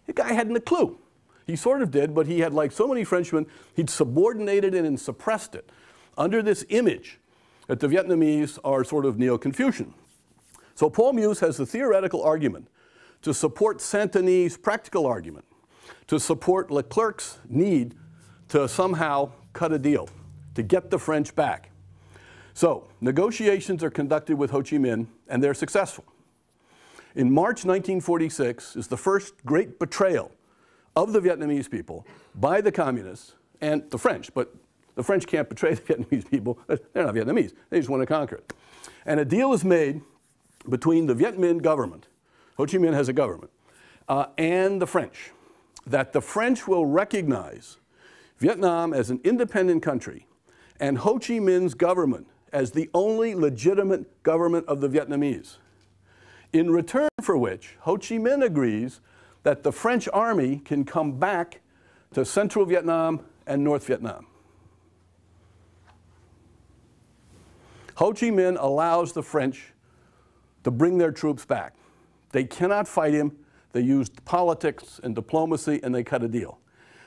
The guy hadn't a clue. He sort of did, but he had, like so many Frenchmen, he'd subordinated it and suppressed it under this image that the Vietnamese are sort of Neo-Confucian. So Paul Meuse has the theoretical argument to support Santini's practical argument, to support Leclerc's need to somehow cut a deal, to get the French back. So negotiations are conducted with Ho Chi Minh, and they're successful. In March 1946 is the first great betrayal of the Vietnamese people by the communists and the French, but the French can't betray the Vietnamese people. They're not Vietnamese. They just want to conquer it. And a deal is made between the Viet Minh government, Ho Chi Minh has a government, and the French, that the French will recognize Vietnam as an independent country and Ho Chi Minh's government as the only legitimate government of the Vietnamese. In return for which, Ho Chi Minh agrees that the French army can come back to central Vietnam and North Vietnam. Ho Chi Minh allows the French to bring their troops back. They cannot fight him. They used politics and diplomacy, and they cut a deal.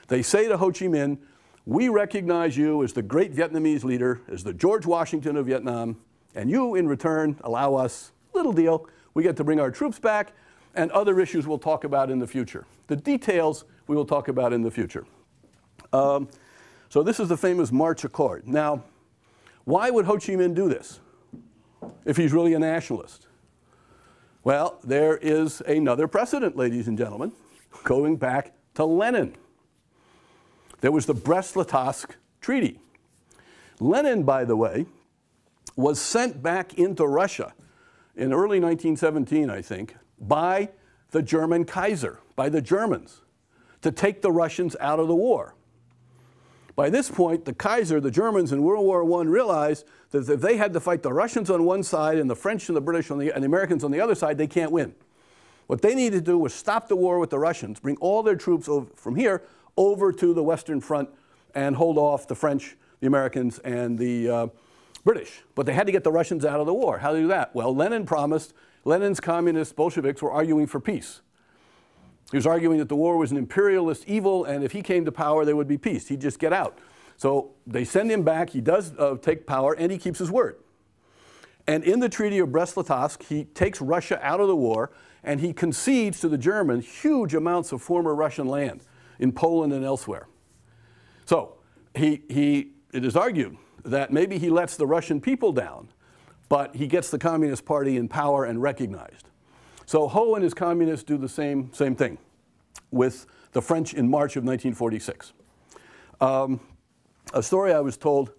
They say to Ho Chi Minh, we recognize you as the great Vietnamese leader, as the George Washington of Vietnam, and you, in return, allow us, little deal, we get to bring our troops back, and other issues we'll talk about in the future. The details we will talk about in the future. So this is the famous March Accord. Now, why would Ho Chi Minh do this if he's really a nationalist? Well, there is another precedent, ladies and gentlemen, going back to Lenin. There was the Brest-Litovsk treaty. Lenin, by the way, was sent back into Russia in early 1917, I think, by the German Kaiser, by the Germans, to take the Russians out of the war. By this point, the Kaiser, the Germans in World War I, realized that if they had to fight the Russians on one side and the French and the British and the Americans on the other side, they can't win. What they needed to do was stop the war with the Russians, bring all their troops from here over to the Western Front and hold off the French, the Americans, and the British. But they had to get the Russians out of the war. How to do that? Well, Lenin promised. Lenin's communist Bolsheviks were arguing for peace. He was arguing that the war was an imperialist evil, and if he came to power, there would be peace. He'd just get out. So they send him back. He does take power, and he keeps his word. And in the Treaty of Brest-Litovsk, he takes Russia out of the war, and he concedes to the Germans huge amounts of former Russian land in Poland and elsewhere. So it is argued that maybe he lets the Russian people down, but he gets the Communist Party in power and recognized. So Ho and his communists do the same thing with the French in March of 1946. A story I was told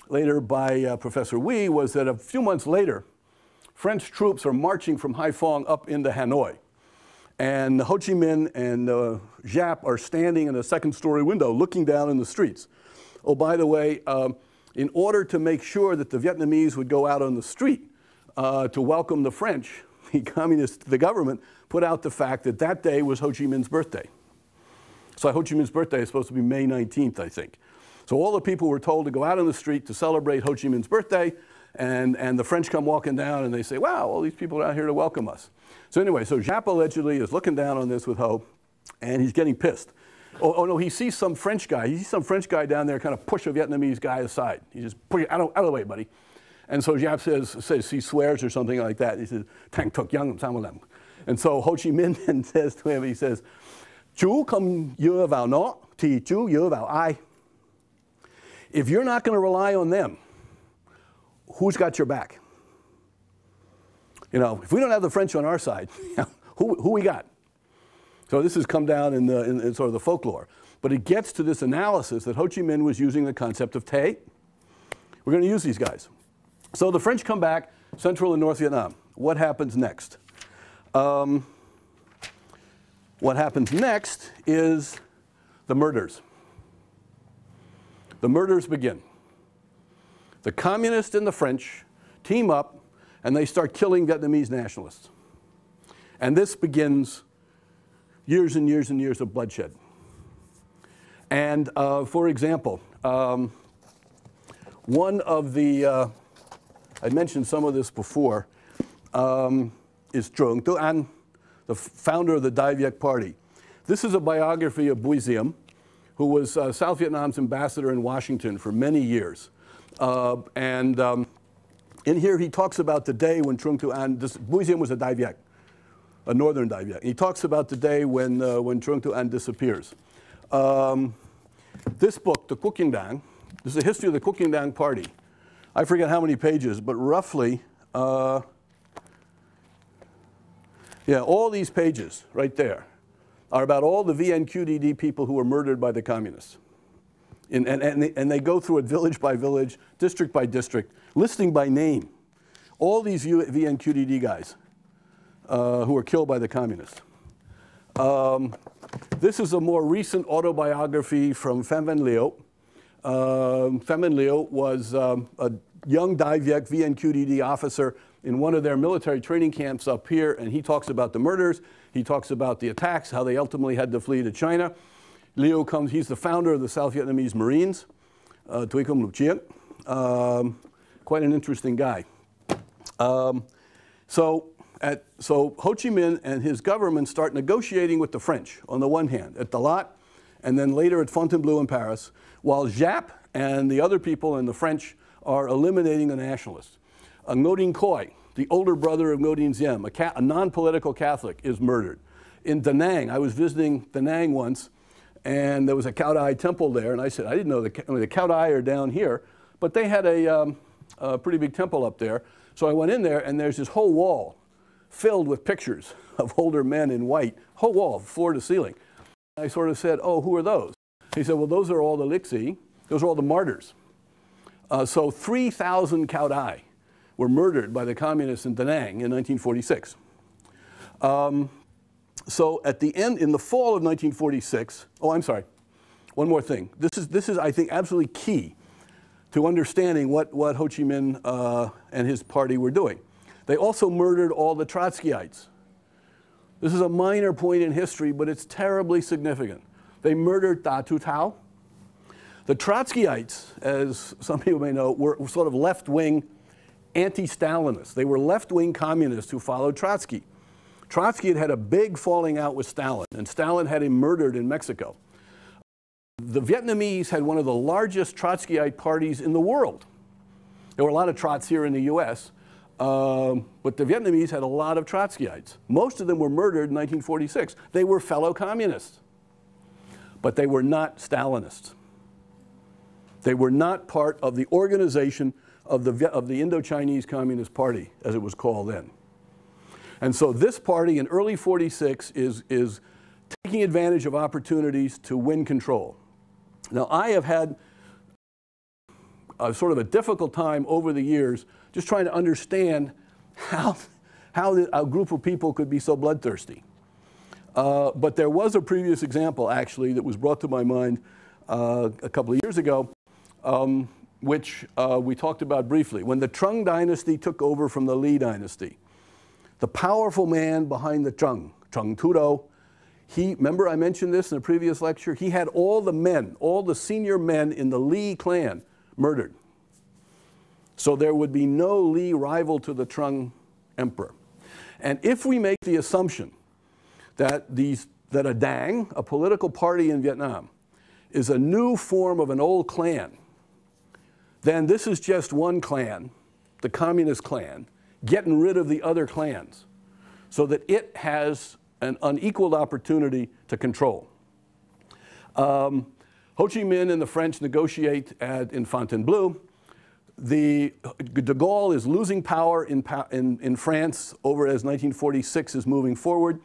later by Professor Wee was that a few months later, French troops are marching from Haiphong up into Hanoi. And Ho Chi Minh and Giap are standing in a second-story window looking down in the streets. Oh, by the way, in order to make sure that the Vietnamese would go out on the street to welcome the French, the government put out the fact that that day was Ho Chi Minh's birthday. So Ho Chi Minh's birthday is supposed to be May 19th, I think. So all the people were told to go out on the street to celebrate Ho Chi Minh's birthday, and the French come walking down and they say, wow, all these people are out here to welcome us. So anyway, so Giap allegedly is looking down on this with Ho, and he's getting pissed. Oh no, he sees some French guy. He sees some French guy down there kind of push a Vietnamese guy aside. He just push it out of the way, buddy. And so Giap says he swears or something like that. He says, Tang Tuk Young Sam. And so Ho Chi Minh then says to him, he says, Chú không dựa vào nó, thì chú dựa vào ai? If you're not going to rely on them, who's got your back? You know, if we don't have the French on our side, who we got? So this has come down in sort of the folklore. But it gets to this analysis that Ho Chi Minh was using the concept of Tay. We're going to use these guys. So the French come back, Central and North Vietnam. What happens next? What happens next is the murders. The murders begin. The communists and the French team up, and they start killing Vietnamese nationalists. And this begins years and years and years of bloodshed. And for example, one of the, I mentioned some of this before, is Trung Tu An, the founder of the Dai Viet Party. This is a biography of Bui Diem, who was South Vietnam's ambassador in Washington for many years. In here he talks about the day when Trung Tu An, Bui Diem was a Dai Viet, a northern Dai Viet. He talks about the day when Trung Tu An disappears. This book, the Quốc Kinh Đảng, this is a history of the Quốc Kinh Đảng Party. I forget how many pages, but roughly, yeah, all these pages right there are about all the VNQDD people who were murdered by the communists. And they go through it village by village, district by district, listing by name all these VNQDD guys who were killed by the communists. This is a more recent autobiography from Pham Van Lieu. Pham Van Lieu was a young Dai Viet VNQDD officer in one of their military training camps up here, and he talks about the murders, he talks about the attacks, how they ultimately had to flee to China. Lieu comes, he's the founder of the South Vietnamese Marines, Tuy Công Lục Chiến, quite an interesting guy. So Ho Chi Minh and his government start negotiating with the French on the one hand, at Dalat, and then later at Fontainebleau in Paris, while Giap and the other people and the French are eliminating the nationalists. Ngo Dinh Coi, the older brother of Ngo Dinh Diem, a non-political Catholic, is murdered. In Da Nang, I was visiting Da Nang once, and there was a Cao Dai temple there, and I said, I didn't know the Cao Dai are down here, but they had a pretty big temple up there. So I went in there, and there's this whole wall filled with pictures of older men in white, whole wall, floor to ceiling. I sort of said, oh, who are those? He said, well, those are all the Lixi. Those are all the martyrs. So 3,000 Cao Dai were murdered by the communists in Da Nang in 1946. So at the end, in the fall of 1946, oh, I'm sorry, one more thing. This is I think, absolutely key to understanding what Ho Chi Minh and his party were doing. They also murdered all the Trotskyites. This is a minor point in history, but it's terribly significant. They murdered Da Tu Tao. The Trotskyites, as some people may know, were sort of left-wing anti-Stalinists. They were left-wing communists who followed Trotsky. Trotsky had had a big falling out with Stalin, and Stalin had him murdered in Mexico. The Vietnamese had one of the largest Trotskyite parties in the world. There were a lot of Trots here in the US, but the Vietnamese had a lot of Trotskyites. Most of them were murdered in 1946. They were fellow communists, but they were not Stalinists. They were not part of the organization of the Indochinese Communist Party, as it was called then. And so this party in early 46 is taking advantage of opportunities to win control. Now, I have had sort of a difficult time over the years just trying to understand how a group of people could be so bloodthirsty. But there was a previous example, actually, that was brought to my mind a couple of years ago, which we talked about briefly. When the Trung dynasty took over from the Li dynasty, the powerful man behind the Trung Tudou, remember I mentioned this in a previous lecture, he had all the men, all the senior men in the Li clan murdered. So there would be no Li rival to the Trung emperor. And if we make the assumption that a Dang, a political party in Vietnam, is a new form of an old clan, then this is just one clan, the Communist clan, getting rid of the other clans so that it has an unequaled opportunity to control. Ho Chi Minh and the French negotiate in Fontainebleau. De Gaulle is losing power in France over as 1946 is moving forward.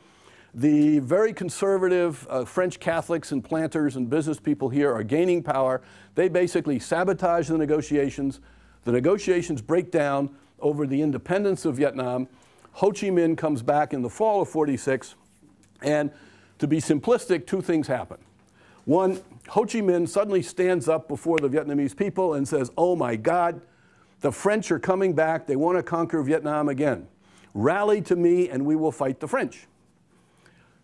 The very conservative French Catholics and planters and business people here are gaining power. They basically sabotage the negotiations. The negotiations break down over the independence of Vietnam. Ho Chi Minh comes back in the fall of 46, and to be simplistic, two things happen. One, Ho Chi Minh suddenly stands up before the Vietnamese people and says, "Oh my God, the French are coming back. They want to conquer Vietnam again. Rally to me and we will fight the French."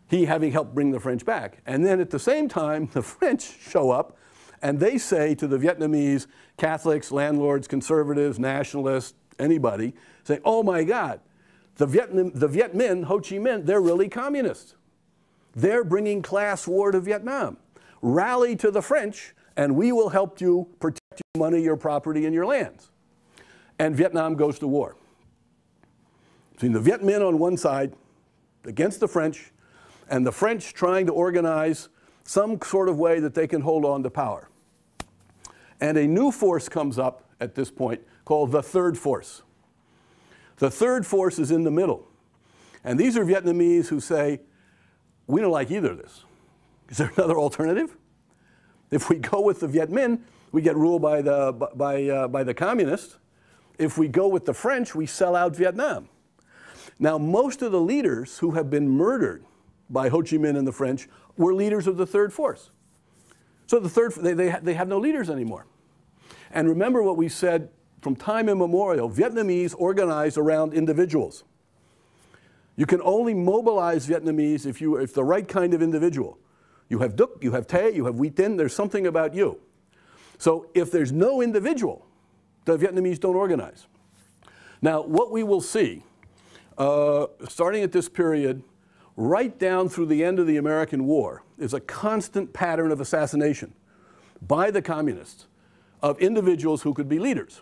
He having helped bring the French back. And then at the same time, the French show up and they say to the Vietnamese Catholics, landlords, conservatives, nationalists, anybody, say, "Oh my God, the Viet Minh, Ho Chi Minh, they're really communists. They're bringing class war to Vietnam. Rally to the French and we will help you protect your money, your property, and your lands." And Vietnam goes to war. Between the Viet Minh on one side against the French, and the French trying to organize some sort of way that they can hold on to power. And a new force comes up at this point called the Third Force. The Third Force is in the middle. And these are Vietnamese who say, we don't like either of this. Is there another alternative? If we go with the Viet Minh, we get ruled by the communists. If we go with the French, we sell out Vietnam. Now, most of the leaders who have been murdered by Ho Chi Minh and the French were leaders of the Third Force. So they have no leaders anymore. And remember what we said from time immemorial, Vietnamese organize around individuals. You can only mobilize Vietnamese if the right kind of individual. You have Duc, you have Tay, you have Huy Tin, there's something about you. So if there's no individual, the Vietnamese don't organize. Now, what we will see, starting at this period, right down through the end of the American War, is a constant pattern of assassination by the communists of individuals who could be leaders.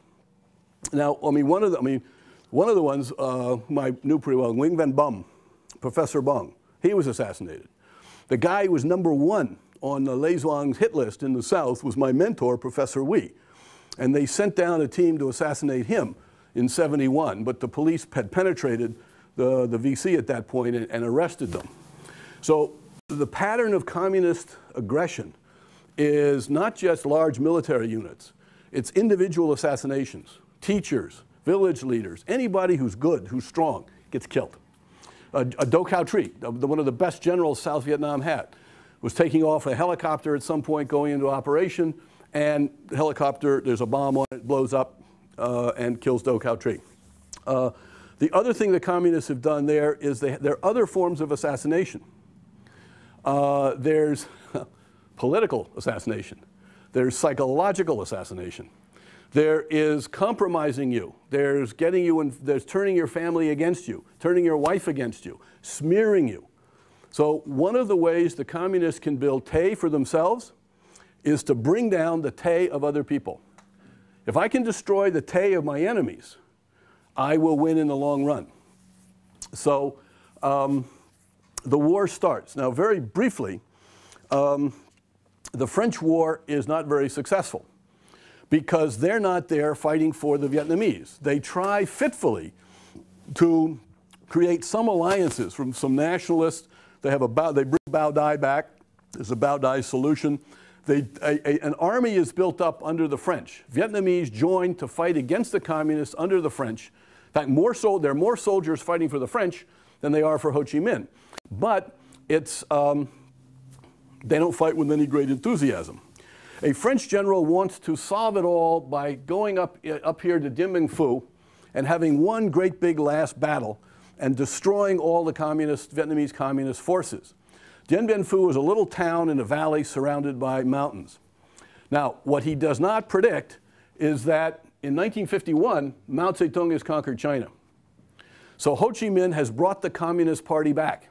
Now, one of the ones whom I knew pretty well, Nguyen Van Bum, Professor Bong, he was assassinated. The guy who was #1 on the Lê Duong's hit list in the South was my mentor, Professor Huy. And they sent down a team to assassinate him in '71, but the police had penetrated the VC at that point and arrested them. So the pattern of communist aggression is not just large military units. It's individual assassinations. Teachers, village leaders, anybody who's good, who's strong, gets killed. Do Cao Tri, one of the best generals South Vietnam had, was taking off a helicopter at some point going into operation, and the helicopter, there's a bomb on it, blows up and kills Do Cao Tri. The other thing the communists have done there is there are other forms of assassination. There's political assassination. There's psychological assassination. There is compromising you. There's getting you in, there's turning your family against you, turning your wife against you, smearing you. So one of the ways the communists can build Tay for themselves is to bring down the Tay of other people. If I can destroy the Tay of my enemies, I will win in the long run. So the war starts. Now, very briefly, the French war is not very successful because they're not there fighting for the Vietnamese. They try fitfully to create some alliances from some nationalists. They bring Bao Dai back. There's a Bao Dai solution. An army is built up under the French. Vietnamese join to fight against the communists under the French. In fact, there are more soldiers fighting for the French than they are for Ho Chi Minh. But it's, they don't fight with any great enthusiasm. A French general wants to solve it all by going up here to Dien Bien Phu and having one great big last battle and destroying all the Vietnamese communist forces. Dien Bien Phu is a little town in a valley surrounded by mountains. Now, what he does not predict is that in 1951, Mao Zedong has conquered China. So Ho Chi Minh has brought the Communist Party back.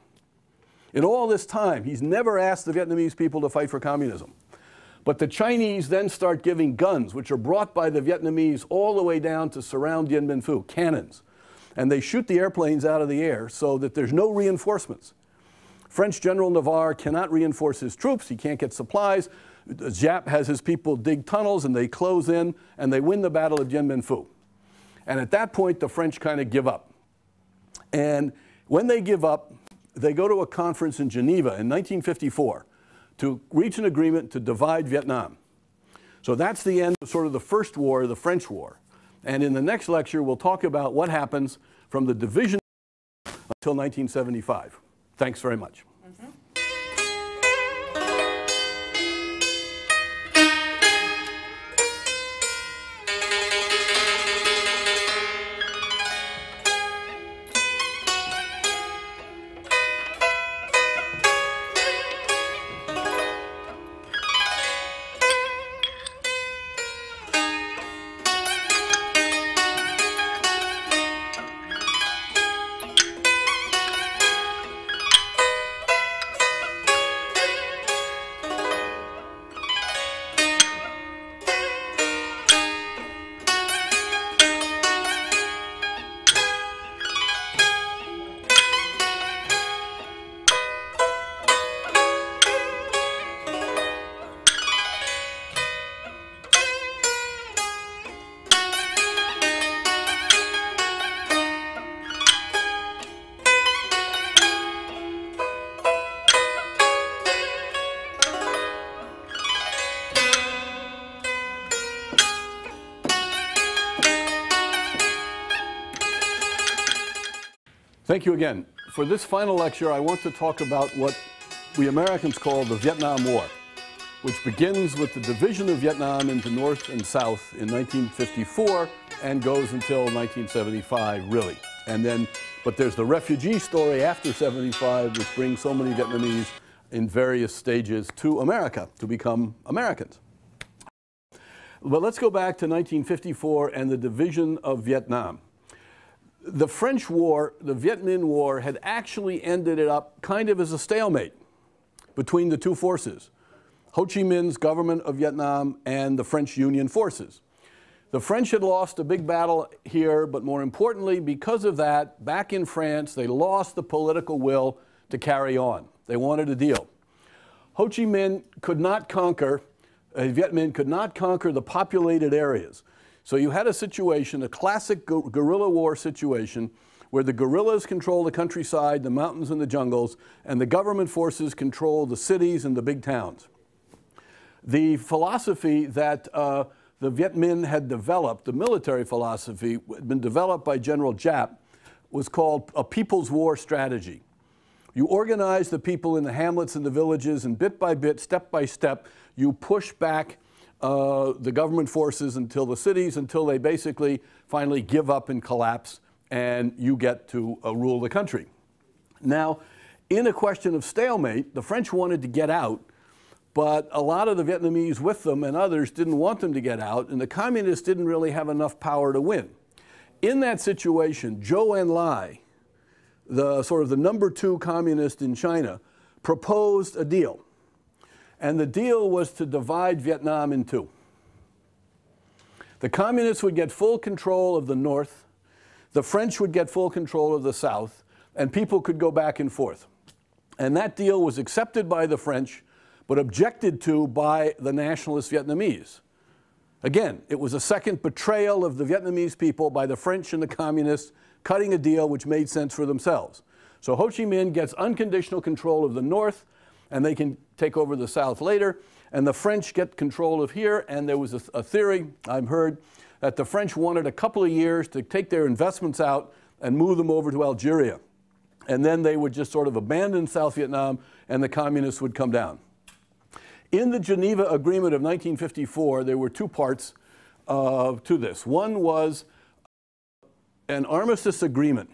In all this time, he's never asked the Vietnamese people to fight for communism. But the Chinese then start giving guns, which are brought by the Vietnamese all the way down to surround Dien Bien Phu, cannons. And they shoot the airplanes out of the air so that there's no reinforcements. French General Navarre cannot reinforce his troops. He can't get supplies. Giap has his people dig tunnels, and they close in, and they win the Battle of Dien Bien Phu. And at that point, the French kind of give up. And when they give up, they go to a conference in Geneva in 1954 to reach an agreement to divide Vietnam. So that's the end of sort of the first war, the French War. And in the next lecture, we'll talk about what happens from the division until 1975. Thanks very much. Thank you again. For this final lecture, I want to talk about what we Americans call the Vietnam War, which begins with the division of Vietnam into North and South in 1954 and goes until 1975, really. And then, but there's the refugee story after 75, which brings so many Vietnamese in various stages to America to become Americans. But let's go back to 1954 and the division of Vietnam. The French War, the Viet Minh War, had actually ended it up kind of as a stalemate between the two forces, Ho Chi Minh's government of Vietnam and the French Union forces. The French had lost a big battle here, but more importantly, because of that, back in France, they lost the political will to carry on. They wanted a deal. Ho Chi Minh could not conquer, Viet Minh could not conquer the populated areas. So you had a situation, a classic guerrilla war situation, where the guerrillas control the countryside, the mountains and the jungles, and the government forces control the cities and the big towns. The philosophy that the Viet Minh had developed, the military philosophy, had been developed by General Giap, was called a people's war strategy. You organize the people in the hamlets and the villages, and bit by bit, step by step, you push back the government forces until the cities, until they basically finally give up and collapse, and you get to rule the country. Now, in a question of stalemate, the French wanted to get out, but a lot of the Vietnamese with them and others didn't want them to get out, and the communists didn't really have enough power to win. In that situation, Zhou Enlai, the sort of the #2 communist in China, proposed a deal. And the deal was to divide Vietnam in two. The communists would get full control of the north, the French would get full control of the south, and people could go back and forth. And that deal was accepted by the French, but objected to by the nationalist Vietnamese. Again, it was a second betrayal of the Vietnamese people by the French and the communists cutting a deal which made sense for themselves. So Ho Chi Minh gets unconditional control of the north, and they can take over the south later, and the French get control of here, and there was a theory, I've heard, that the French wanted a couple of years to take their investments out and move them over to Algeria. And then they would just sort of abandon South Vietnam, and the communists would come down. In the Geneva Agreement of 1954, there were two parts to this. One was an armistice agreement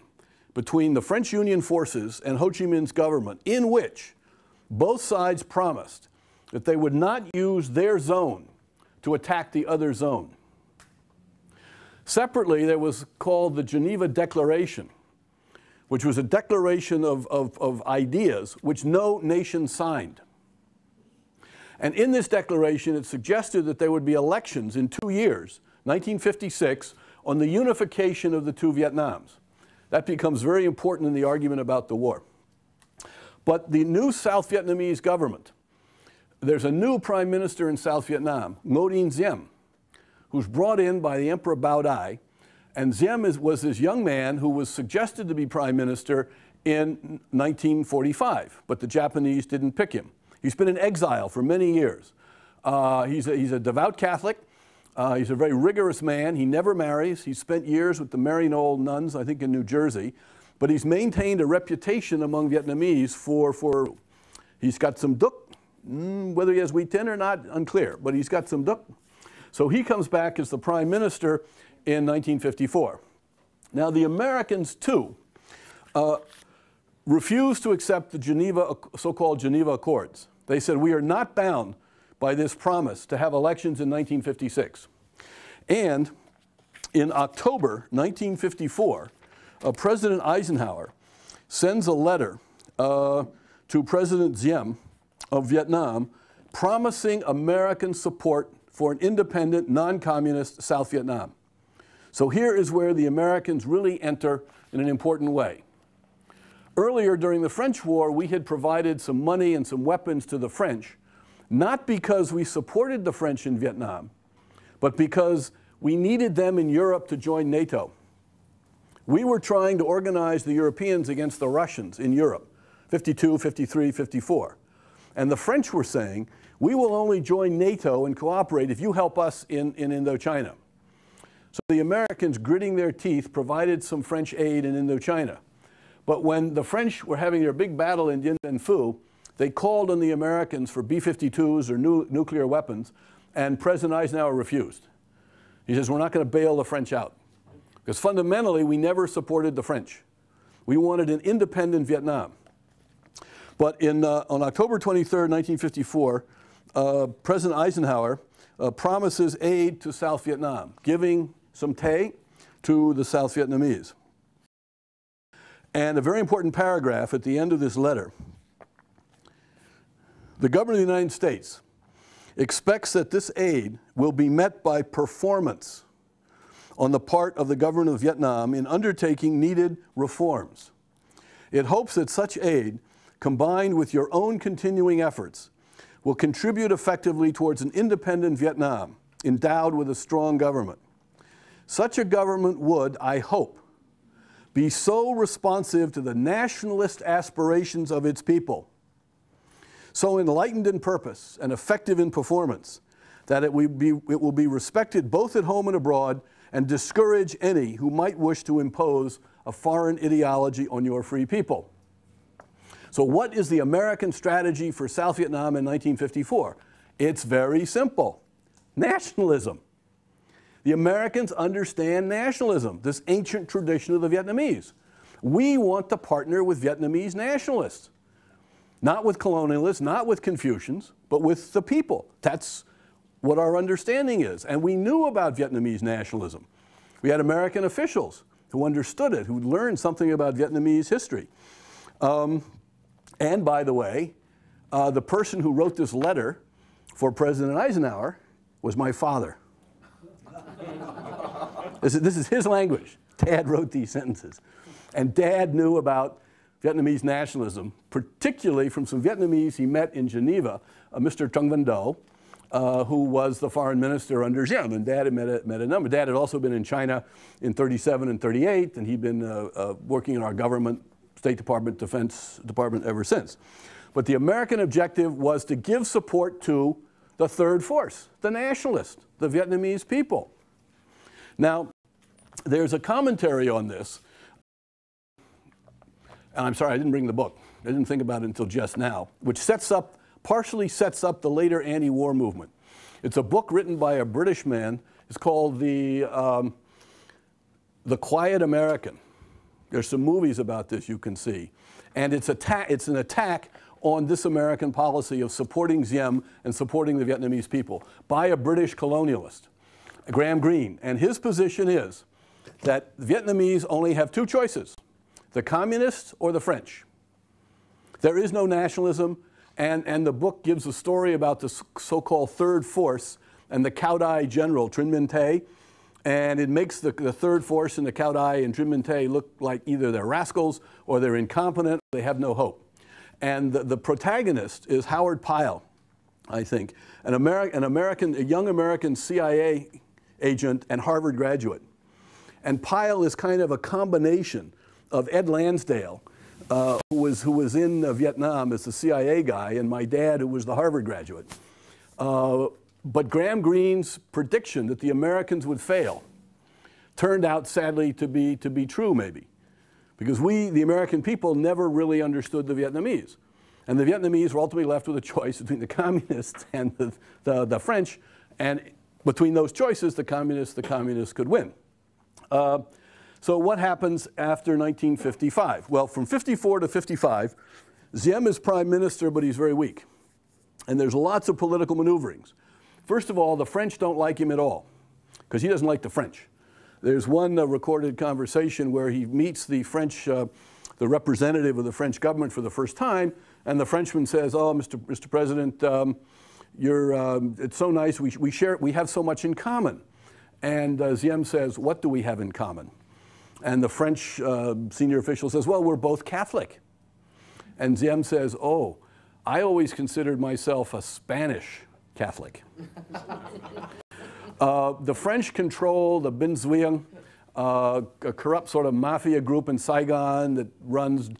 between the French Union forces and Ho Chi Minh's government, in which both sides promised that they would not use their zone to attack the other zone. Separately, there was called the Geneva Declaration, which was a declaration of ideas which no nation signed. And in this declaration, it suggested that there would be elections in 2 years, 1956, on the unification of the two Vietnams. That becomes very important in the argument about the war. But the new South Vietnamese government, there's a new prime minister in South Vietnam, Ngo Dinh Diem, who's brought in by the Emperor Bao Dai. And Diem was this young man who was suggested to be prime minister in 1945, but the Japanese didn't pick him. He's been in exile for many years. He's a devout Catholic. He's a very rigorous man. He never marries. He spent years with the Maryknoll nuns, I think in New Jersey. But he's maintained a reputation among Vietnamese for he's got some duc. Whether he has wheat tin or not, unclear. But he's got some duc. So he comes back as the prime minister in 1954. Now the Americans, too, refused to accept the so-called Geneva Accords. They said, we are not bound by this promise to have elections in 1956. And in October 1954, President Eisenhower sends a letter to President Diem of Vietnam promising American support for an independent, non-communist South Vietnam. So here is where the Americans really enter in an important way. Earlier during the French War, we had provided some money and some weapons to the French, not because we supported the French in Vietnam, but because we needed them in Europe to join NATO. We were trying to organize the Europeans against the Russians in Europe, 52, 53, 54. And the French were saying, we will only join NATO and cooperate if you help us in Indochina. So the Americans, gritting their teeth, provided some French aid in Indochina. But when the French were having their big battle in Dien Bien Phu, they called on the Americans for B-52s or nuclear weapons, and President Eisenhower refused. He says, we're not going to bail the French out. Because fundamentally, we never supported the French. We wanted an independent Vietnam. But on October 23rd, 1954, President Eisenhower promises aid to South Vietnam, giving some Tay to the South Vietnamese. And a very important paragraph at the end of this letter. The government of the United States expects that this aid will be met by performance on the part of the government of Vietnam in undertaking needed reforms. It hopes that such aid, combined with your own continuing efforts, will contribute effectively towards an independent Vietnam endowed with a strong government. Such a government would, I hope, be so responsive to the nationalist aspirations of its people so enlightened in purpose and effective in performance, that it will be respected both at home and abroad, and discourage any who might wish to impose a foreign ideology on your free people. So what is the American strategy for South Vietnam in 1954? It's very simple. Nationalism. The Americans understand nationalism, this ancient tradition of the Vietnamese. We want to partner with Vietnamese nationalists. Not with colonialists, not with Confucians, but with the people. That's what our understanding is. And we knew about Vietnamese nationalism. We had American officials who understood it, who learned something about Vietnamese history. And by the way, the person who wrote this letter for President Eisenhower was my father. This is his language. Dad wrote these sentences. And Dad knew about Vietnamese nationalism, particularly from some Vietnamese he met in Geneva, Mr. Trung Van Do, who was the foreign minister under Diem, and Dad had met a number. Dad had also been in China in 37 and 38, and he'd been working in our government, State Department, Defense Department ever since. But the American objective was to give support to the third force, the nationalists, the Vietnamese people. Now, there's a commentary on this, and I'm sorry, I didn't bring the book. I didn't think about it until just now, which partially sets up the later anti-war movement. It's a book written by a British man. It's called The Quiet American. There's some movies about this you can see. And it's an attack on this American policy of supporting Diem and supporting the Vietnamese people by a British colonialist, Graham Greene. And his position is that Vietnamese only have two choices, the communists or the French. There is no nationalism, and the book gives a story about the so-called third force and the Cao Dai general, Trinh Minh Tay, and it makes the third force and the Cao Dai and Trinh Minh Tay look like either they're rascals or they're incompetent, they have no hope. And the protagonist is Howard Pyle, I think, a young American CIA agent and Harvard graduate. And Pyle is kind of a combination of Ed Lansdale, who was in Vietnam as the CIA guy, and my dad, who was the Harvard graduate. But Graham Greene's prediction that the Americans would fail turned out, sadly, to be true, maybe. Because we, the American people, never really understood the Vietnamese. And the Vietnamese were ultimately left with a choice between the communists and the French. And between those choices, the communists could win. So what happens after 1955? Well, from 54 to 55, Diem is prime minister, but he's very weak. And there's lots of political maneuverings. First of all, the French don't like him at all, because he doesn't like the French. There's one recorded conversation where he meets the French, the representative of the French government for the first time, and the Frenchman says, "Oh, Mr. President, it's so nice. We have so much in common." And Diem says, "What do we have in common?" And the French senior official says, "Well, we're both Catholic." And Diem says, "Oh, I always considered myself a Spanish Catholic." The French control the Binh Duong, a corrupt sort of mafia group in Saigon that runs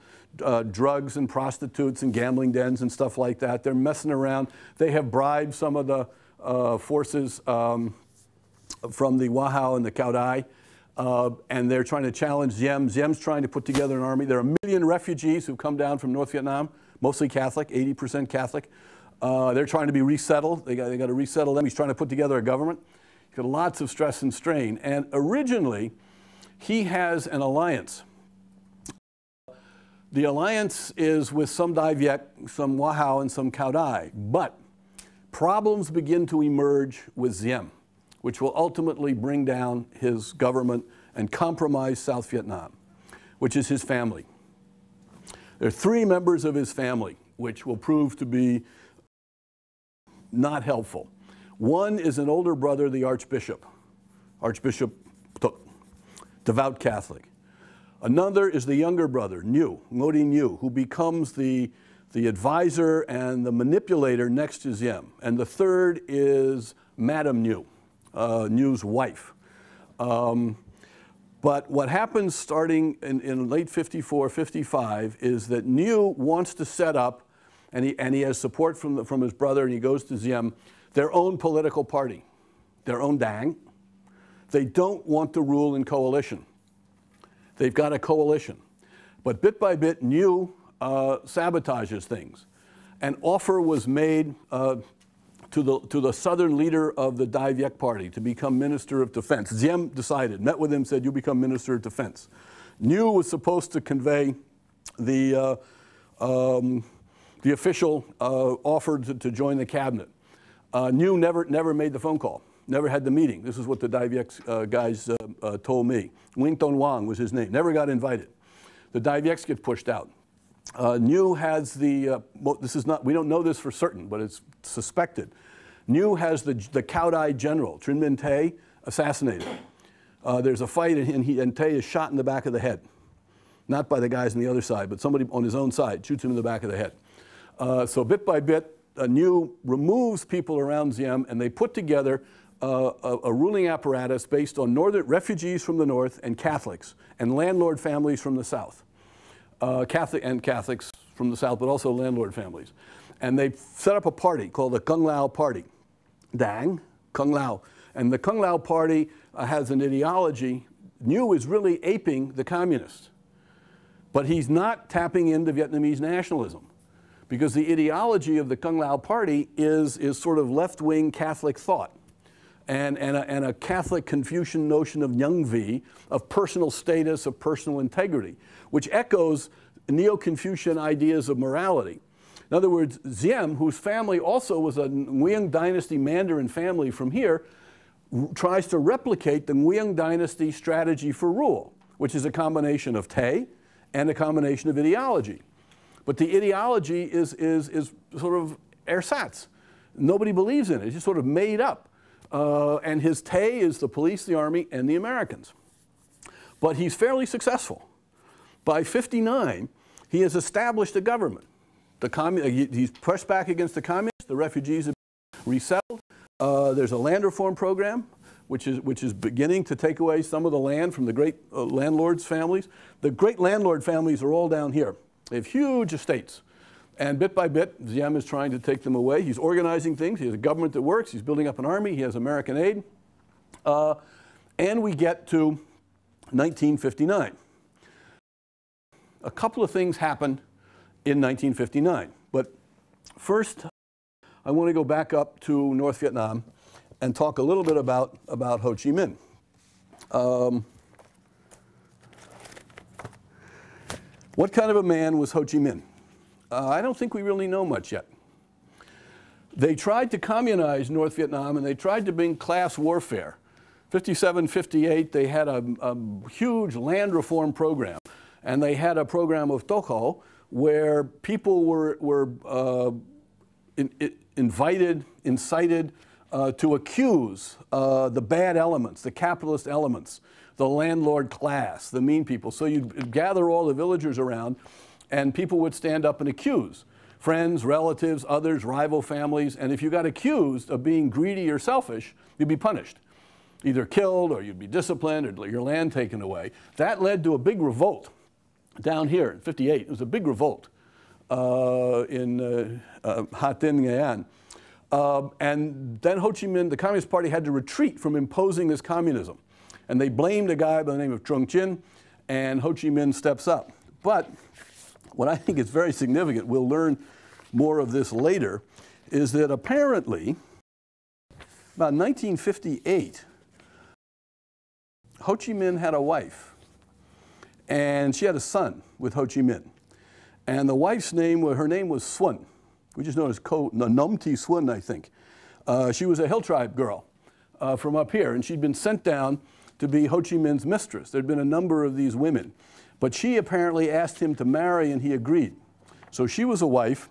drugs and prostitutes and gambling dens and stuff like that. They're messing around. They have bribed some of the forces from the Wahao and the Cao Dai, and they're trying to challenge Diem. Diem's trying to put together an army. There are 1 million refugees who've come down from North Vietnam, mostly Catholic, 80% Catholic. They're trying to be resettled. They got to resettle them. He's trying to put together a government. He's got lots of stress and strain. And originally, he has an alliance. The alliance is with some Dai Viet, some Wahao, and some Cao Dai. But problems begin to emerge with Diem, which will ultimately bring down his government and compromise South Vietnam, which is his family. There are 3 members of his family which will prove to be not helpful. One is an older brother, the Archbishop Thuc, devout Catholic. Another is the younger brother, Nhu, Ngodi Nhu, who becomes the advisor and the manipulator next to Diem. And the third is Madame Nhu, Nhu's wife. But what happens starting in late 54, 55 is that Nhu wants to set up and he has support from his brother, and he goes to Diem, their own political party, their own Dang. They don't want to rule in coalition. They've got a coalition. But bit by bit, New sabotages things. An offer was made to the southern leader of the Dai Viet party to become Minister of Defense. Diem decided, met with him, said, you become Minister of Defense. New was supposed to convey the official offer to join the cabinet. New never made the phone call, never had the meeting. This is what the Dai Viet guys told me. Nguyen Ton Wang was his name, never got invited. The Dai Viets get pushed out. New has the, this is not, we don't know this for certain, but it's suspected. New has the Cao Dai general, Trinh Minh Tay, assassinated. There's a fight and Tay is shot in the back of the head. Not by the guys on the other side, but somebody on his own side shoots him in the back of the head. So bit by bit, New removes people around Diem, and they put together a ruling apparatus based on refugees from the north and Catholics, and landlord families from the south. Catholics from the south, but also landlord families. And they set up a party called the Kung Lao Party. Dang, Kung Lao. And the Kung Lao Party has an ideology. New is really aping the communists. But he's not tapping into Vietnamese nationalism, because the ideology of the Kung Lao Party is sort of left-wing Catholic thought and a Catholic Confucian notion of Nhung Vi, of personal status, of personal integrity, which echoes Neo-Confucian ideas of morality. In other words, Diem, whose family also was a Nguyen Dynasty Mandarin family from here, tries to replicate the Nguyen Dynasty strategy for rule, which is a combination of Tay and a combination of ideology. But the ideology is sort of ersatz. Nobody believes in it. It's just sort of made up. And his Tay is the police, the army, and the Americans. But he's fairly successful. By '59, he has established a government. He's pushed back against the communists. The refugees have been resettled. There's a land reform program, which is beginning to take away some of the land from the great landlords' families. The great landlord families are all down here. They have huge estates. And bit by bit, Diem is trying to take them away. He's organizing things. He has a government that works. He's building up an army. He has American aid. And we get to 1959. A couple of things happened in 1959. But first, I want to go back up to North Vietnam and talk a little bit about Ho Chi Minh. What kind of a man was Ho Chi Minh? I don't think we really know much yet. They tried to communize North Vietnam, and they tried to bring class warfare. 57, 58, they had a huge land reform program. And they had a program of Toko where people were invited, incited to accuse the bad elements, the capitalist elements, the landlord class, the mean people. So you'd gather all the villagers around, and people would stand up and accuse friends, relatives, others, rival families. And if you got accused of being greedy or selfish, you'd be punished, either killed or you'd be disciplined or your land taken away. That led to a big revolt down here in '58. It was a big revolt in Ha Tinh, Nghệ An. And then Ho Chi Minh, the Communist Party, had to retreat from imposing this communism. And they blamed a guy by the name of Trung Chin, and Ho Chi Minh steps up. But what I think is very significant, we'll learn more of this later, is that apparently, about 1958, Ho Chi Minh had a wife, and she had a son with Ho Chi Minh. And the wife's name, her name was Xuân. We just know as Nom Thi Xuân, I think. She was a hill tribe girl from up here, and she'd been sent down to be Ho Chi Minh's mistress. There'd been a number of these women. But she apparently asked him to marry, and he agreed. So she was a wife,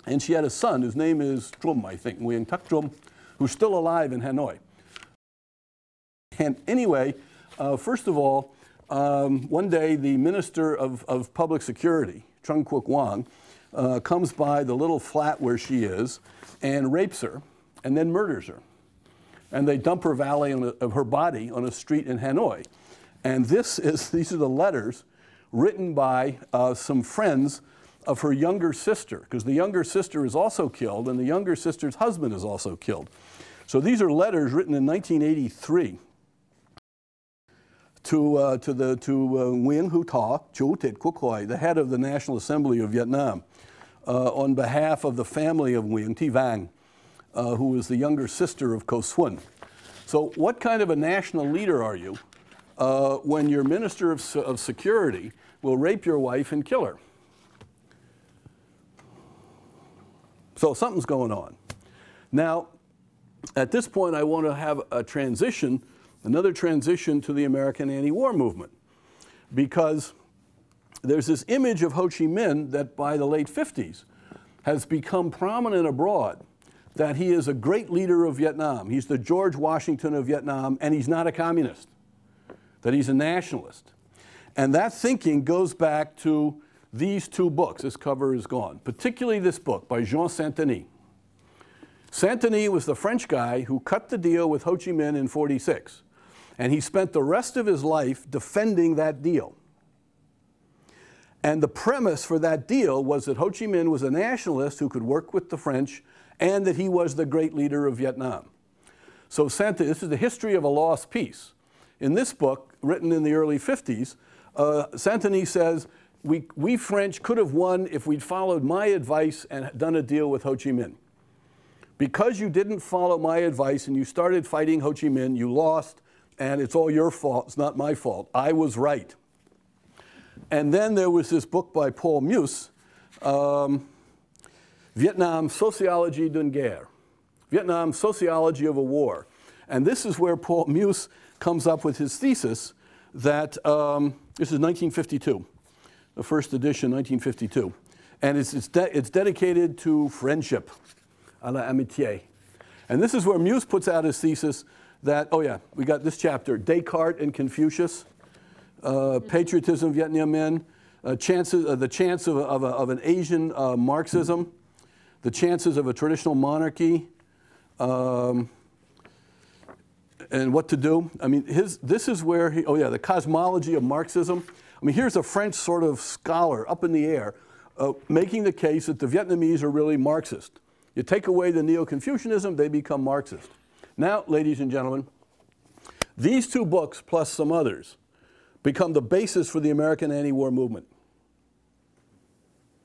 and she had a son whose name is Trum, I think, Nguyen Tak Trum, who's still alive in Hanoi. And anyway, first of all, one day the Minister of Public Security, Trung Quoc Wang, comes by the little flat where she is and rapes her and then murders her. And they dump her her body on a street in Hanoi. And these are the letters written by some friends of her younger sister, because the younger sister is also killed, and the younger sister's husband is also killed. So these are letters written in 1983 to Nguyen Hu Ta, Chủ tịch Quốc hội, the head of the National Assembly of Vietnam, on behalf of the family of Nguyen Thi Vang, who is the younger sister of Co Xuân. So what kind of a national leader are you when your Minister of Security will rape your wife and kill her? So something's going on. Now, at this point, I want to have a transition, another transition to the American anti-war movement, because there's this image of Ho Chi Minh that by the late 50s has become prominent abroad, that he is a great leader of Vietnam. He's the George Washington of Vietnam, and he's not a communist, that he's a nationalist. And that thinking goes back to these two books. This cover is gone, particularly this book by Jean Saint-Denis. Saint-Denis was the French guy who cut the deal with Ho Chi Minh in '46, and he spent the rest of his life defending that deal. And the premise for that deal was that Ho Chi Minh was a nationalist who could work with the French, and that he was the great leader of Vietnam. So this is the history of a lost peace. In this book, written in the early 50s, Saint-Denis says, we French could have won if we'd followed my advice and done a deal with Ho Chi Minh. Because you didn't follow my advice and you started fighting Ho Chi Minh, you lost, and it's all your fault. It's not my fault. I was right. And then there was this book by Paul Meus, Vietnam, Sociologie d'une guerre, Vietnam, Sociology of a War. And this is where Paul Meus comes up with his thesis that, this is 1952, the first edition, 1952. And it's dedicated to friendship, à la amitié. And this is where Meus puts out his thesis that, oh yeah, we got this chapter, Descartes and Confucius, patriotism of Vietnamese, the chance of an Asian Marxism, the chances of a traditional monarchy, and what to do. I mean, this is where he, oh yeah, the cosmology of Marxism. I mean, here's a French sort of scholar up in the air making the case that the Vietnamese are really Marxist. You take away the Neo-Confucianism, they become Marxist. Now, ladies and gentlemen, these two books, plus some others, become the basis for the American anti-war movement.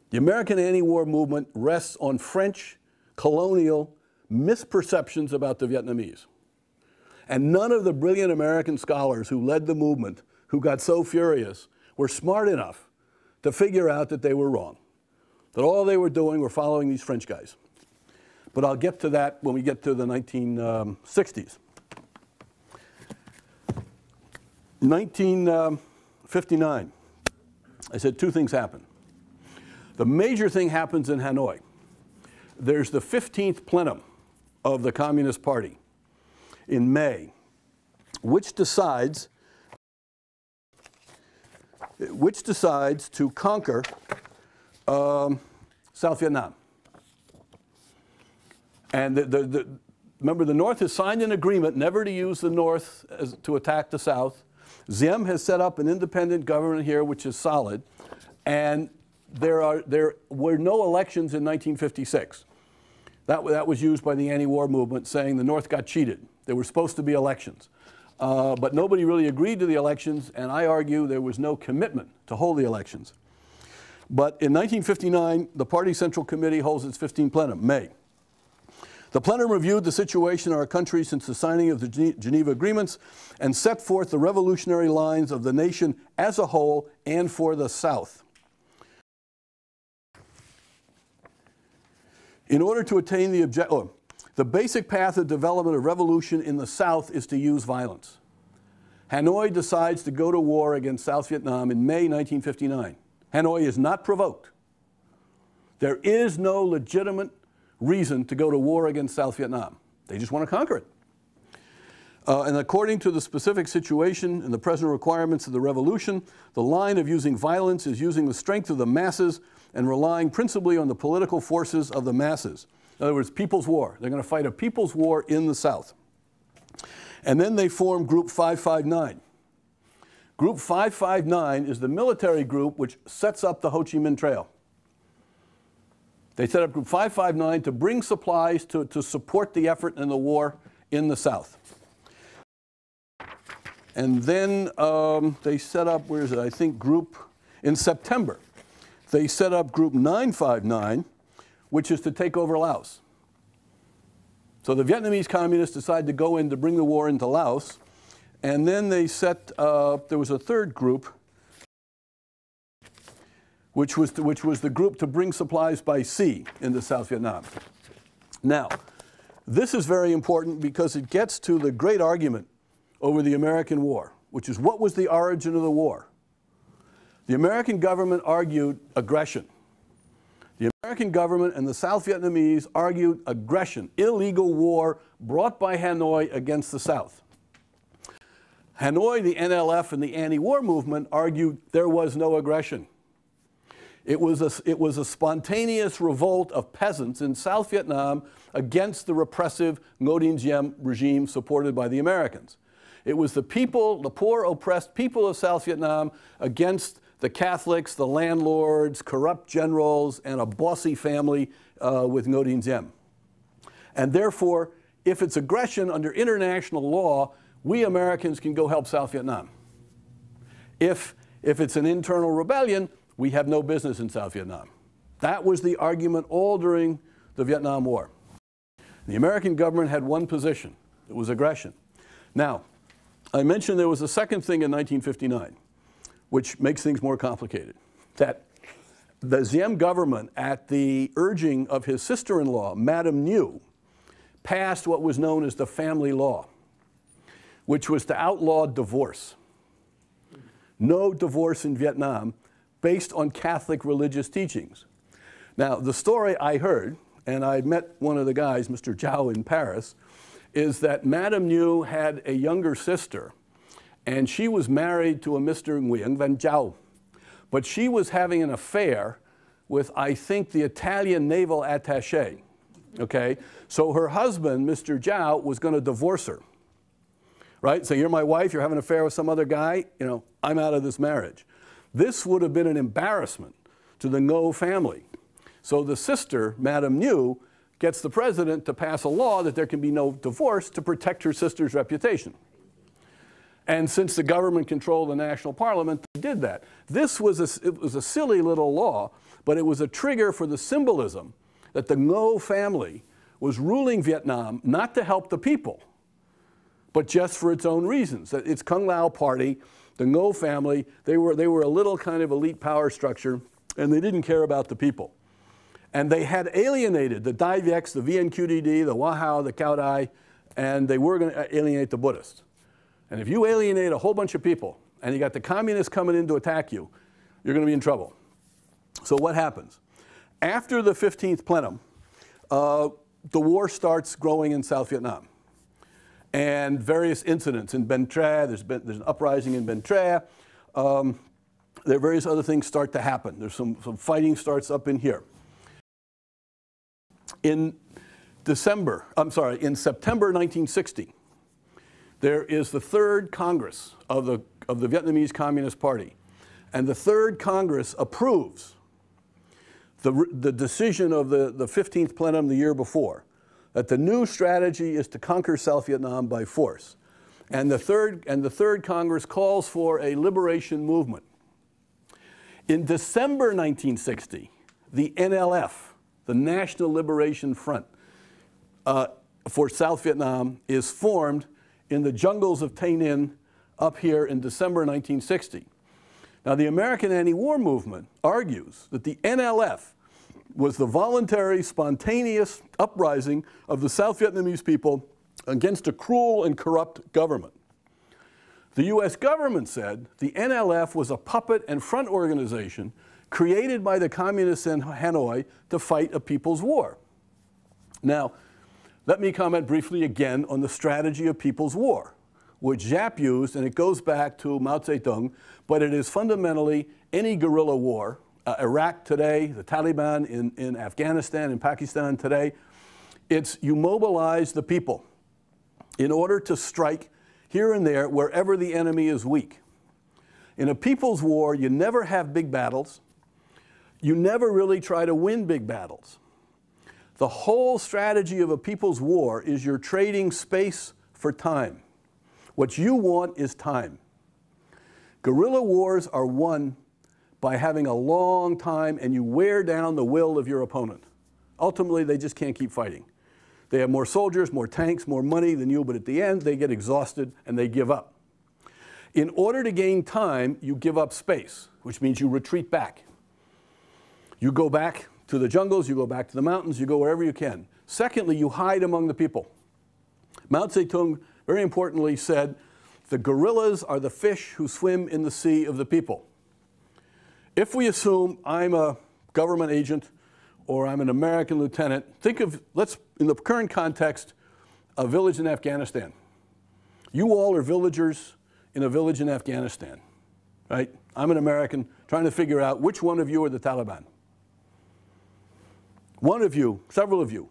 The American anti-war movement rests on French colonial misperceptions about the Vietnamese. And none of the brilliant American scholars who led the movement, who got so furious, were smart enough to figure out that they were wrong, that all they were doing were following these French guys. But I'll get to that when we get to the 1960s. 1959, I said two things happen. The major thing happens in Hanoi. There's the 15th plenum of the Communist Party in May, which decides to conquer South Vietnam. And remember, the North has signed an agreement never to use the North to attack the South. Diem has set up an independent government here, which is solid. And there were no elections in 1956. That was used by the anti-war movement, saying the North got cheated. There were supposed to be elections. But nobody really agreed to the elections, and I argue there was no commitment to hold the elections. But in 1959, the Party Central Committee holds its 15th plenum, May. The plenum reviewed the situation in our country since the signing of the Geneva Agreements and set forth the revolutionary lines of the nation as a whole and for the South. In order to attain the basic path of development of revolution in the South is to use violence. Hanoi decides to go to war against South Vietnam in May 1959. Hanoi is not provoked. There is no legitimate reason to go to war against South Vietnam. They just want to conquer it. And according to the specific situation and the present requirements of the revolution, the line of using violence is using the strength of the masses and relying principally on the political forces of the masses. In other words, people's war. They're going to fight a people's war in the South. And then they form Group 559. Group 559 is the military group which sets up the Ho Chi Minh Trail. They set up Group 559 to bring supplies to support the effort in the war in the South. And then they set up, where is it? I think in September, they set up Group 959, which is to take over Laos. So the Vietnamese communists decided to go in to bring the war into Laos. And then they there was a third group, which was the group to bring supplies by sea into South Vietnam. Now, this is very important because it gets to the great argument over the American war, which is what was the origin of the war? The American government argued aggression. The American government and the South Vietnamese argued aggression, illegal war brought by Hanoi against the South. Hanoi, the NLF, and the anti-war movement argued there was no aggression. It was a spontaneous revolt of peasants in South Vietnam against the repressive Ngo Dinh Diem regime supported by the Americans. It was the people, the poor, oppressed people of South Vietnam against the Catholics, the landlords, corrupt generals, and a bossy family with Ngo Dinh Diem. And therefore, if it's aggression under international law, we Americans can go help South Vietnam. If it's an internal rebellion, we have no business in South Vietnam. That was the argument all during the Vietnam War. The American government had one position. It was aggression. Now, I mentioned there was a second thing in 1959, which makes things more complicated. That the Diem government, at the urging of his sister-in-law, Madame Nhu, passed what was known as the family law, which was to outlaw divorce. No divorce in Vietnam based on Catholic religious teachings. Now, the story I heard, and I met one of the guys, Mr. Zhao, in Paris, is that Madame Nhu had a younger sister, and she was married to a Mr. Nguyen Van Zhao. But she was having an affair with, I think, the Italian naval attaché. Okay? So her husband, Mr. Zhao, was going to divorce her. Right? So you're my wife, you're having an affair with some other guy, you know, I'm out of this marriage. This would have been an embarrassment to the Ngo family. So the sister, Madame Nhu, gets the president to pass a law that there can be no divorce to protect her sister's reputation. And since the government controlled the national parliament, they did that. It was a silly little law, but it was a trigger for the symbolism that the Ngo family was ruling Vietnam not to help the people, but just for its own reasons. That its Kung Lao party, the Ngo family, they were a little kind of elite power structure, and they didn't care about the people. And they had alienated the Dai Viets, the VNQDD, the Wahao, the Cao Dai, and they were going to alienate the Buddhists. And if you alienate a whole bunch of people, and you got the communists coming in to attack you, you're going to be in trouble. So what happens? After the 15th plenum, the war starts growing in South Vietnam. And various incidents in Binh Tre, there's an uprising in Binh Tre. There are various other things start to happen. There's some fighting starts up in here. In September 1960, there is the third Congress of the Vietnamese Communist Party. And the third Congress approves the decision of the 15th plenum the year before, that the new strategy is to conquer South Vietnam by force. And the third Congress calls for a liberation movement. In December 1960, the NLF, the National Liberation Front for South Vietnam, is formed in the jungles of Tay Ninh up here in December 1960. Now, the American anti-war movement argues that the NLF was the voluntary, spontaneous uprising of the South Vietnamese people against a cruel and corrupt government. The US government said the NLF was a puppet and front organization created by the communists in Hanoi to fight a people's war. Now, let me comment briefly again on the strategy of people's war, which Giap used, and it goes back to Mao Zedong, but it is fundamentally any guerrilla war. Iraq today, the Taliban in Afghanistan and Pakistan today, it's you mobilize the people in order to strike here and there wherever the enemy is weak. In a people's war, you never have big battles. You never really try to win big battles. The whole strategy of a people's war is you're trading space for time. What you want is time. Guerrilla wars are won by having a long time and you wear down the will of your opponent. Ultimately, they just can't keep fighting. They have more soldiers, more tanks, more money than you, but at the end, they get exhausted and they give up. In order to gain time, you give up space, which means you retreat back. You go back to the jungles, you go back to the mountains, you go wherever you can. Secondly, you hide among the people. Mao Zedong very importantly said, the guerrillas are the fish who swim in the sea of the people. If we assume I'm a government agent or I'm an American lieutenant, think of, in the current context, a village in Afghanistan. You all are villagers in a village in Afghanistan, right? I'm an American trying to figure out which one of you are the Taliban. One of you, several of you,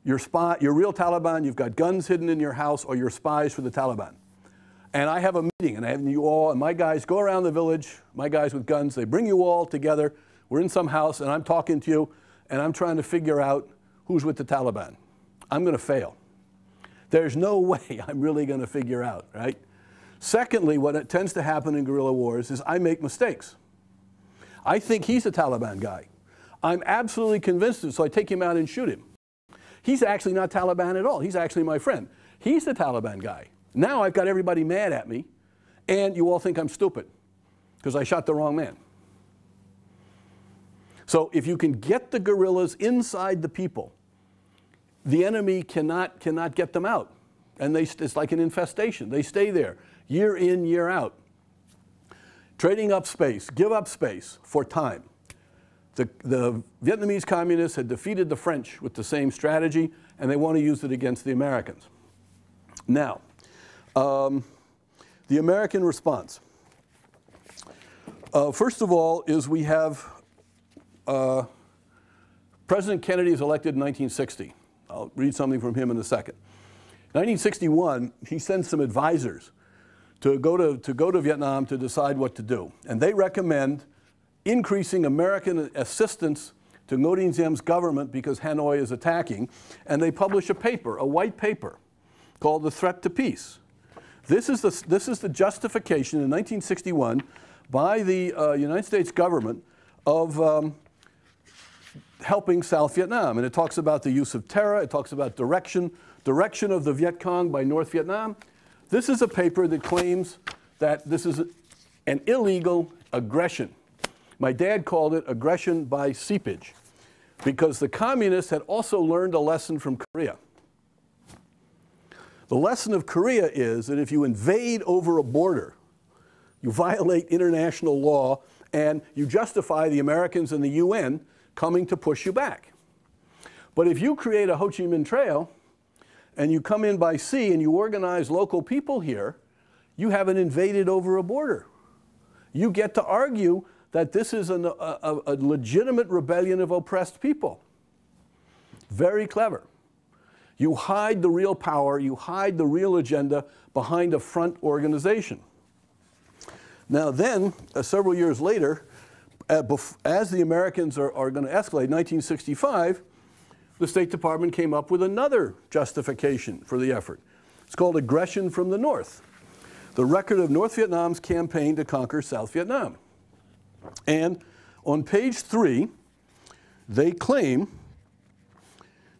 you're real Taliban, you've got guns hidden in your house, or you're spies for the Taliban. And I have a meeting, and I have you all, and my guys go around the village, my guys with guns, they bring you all together, we're in some house, and I'm talking to you, and I'm trying to figure out who's with the Taliban. I'm going to fail. There's no way I'm really going to figure out, right? Secondly, what tends to happen in guerrilla wars is I make mistakes. I think he's a Taliban guy. I'm absolutely convinced of it, so I take him out and shoot him. He's actually not Taliban at all. He's actually my friend. He's the Taliban guy. Now I've got everybody mad at me, and you all think I'm stupid because I shot the wrong man. So if you can get the guerrillas inside the people, the enemy cannot get them out. And it's like an infestation. They stay there year in, year out. Trading up space, give up space for time. The Vietnamese communists had defeated the French with the same strategy, and they want to use it against the Americans. Now, the American response. First of all is we have President Kennedy is elected in 1960. I'll read something from him in a second. 1961, he sends some advisors to go to Vietnam to decide what to do. And they recommend increasing American assistance to Ngo Dinh Diem's government because Hanoi is attacking. And they publish a paper, a white paper, called The Threat to Peace. This is the justification in 1961 by the United States government of helping South Vietnam. And it talks about the use of terror. It talks about direction of the Viet Cong by North Vietnam. This is a paper that claims that this is an illegal aggression. My dad called it aggression by seepage because the communists had also learned a lesson from Korea. The lesson of Korea is that if you invade over a border, you violate international law and you justify the Americans and the UN coming to push you back. But if you create a Ho Chi Minh Trail and you come in by sea and you organize local people here, you haven't invaded over a border. You get to argue that this is a legitimate rebellion of oppressed people. Very clever. You hide the real power, you hide the real agenda behind a front organization. Now then, several years later, as the Americans are going to escalate, 1965, the State Department came up with another justification for the effort. It's called aggression from the North. The record of North Vietnam's campaign to conquer South Vietnam. And on page 3, they claim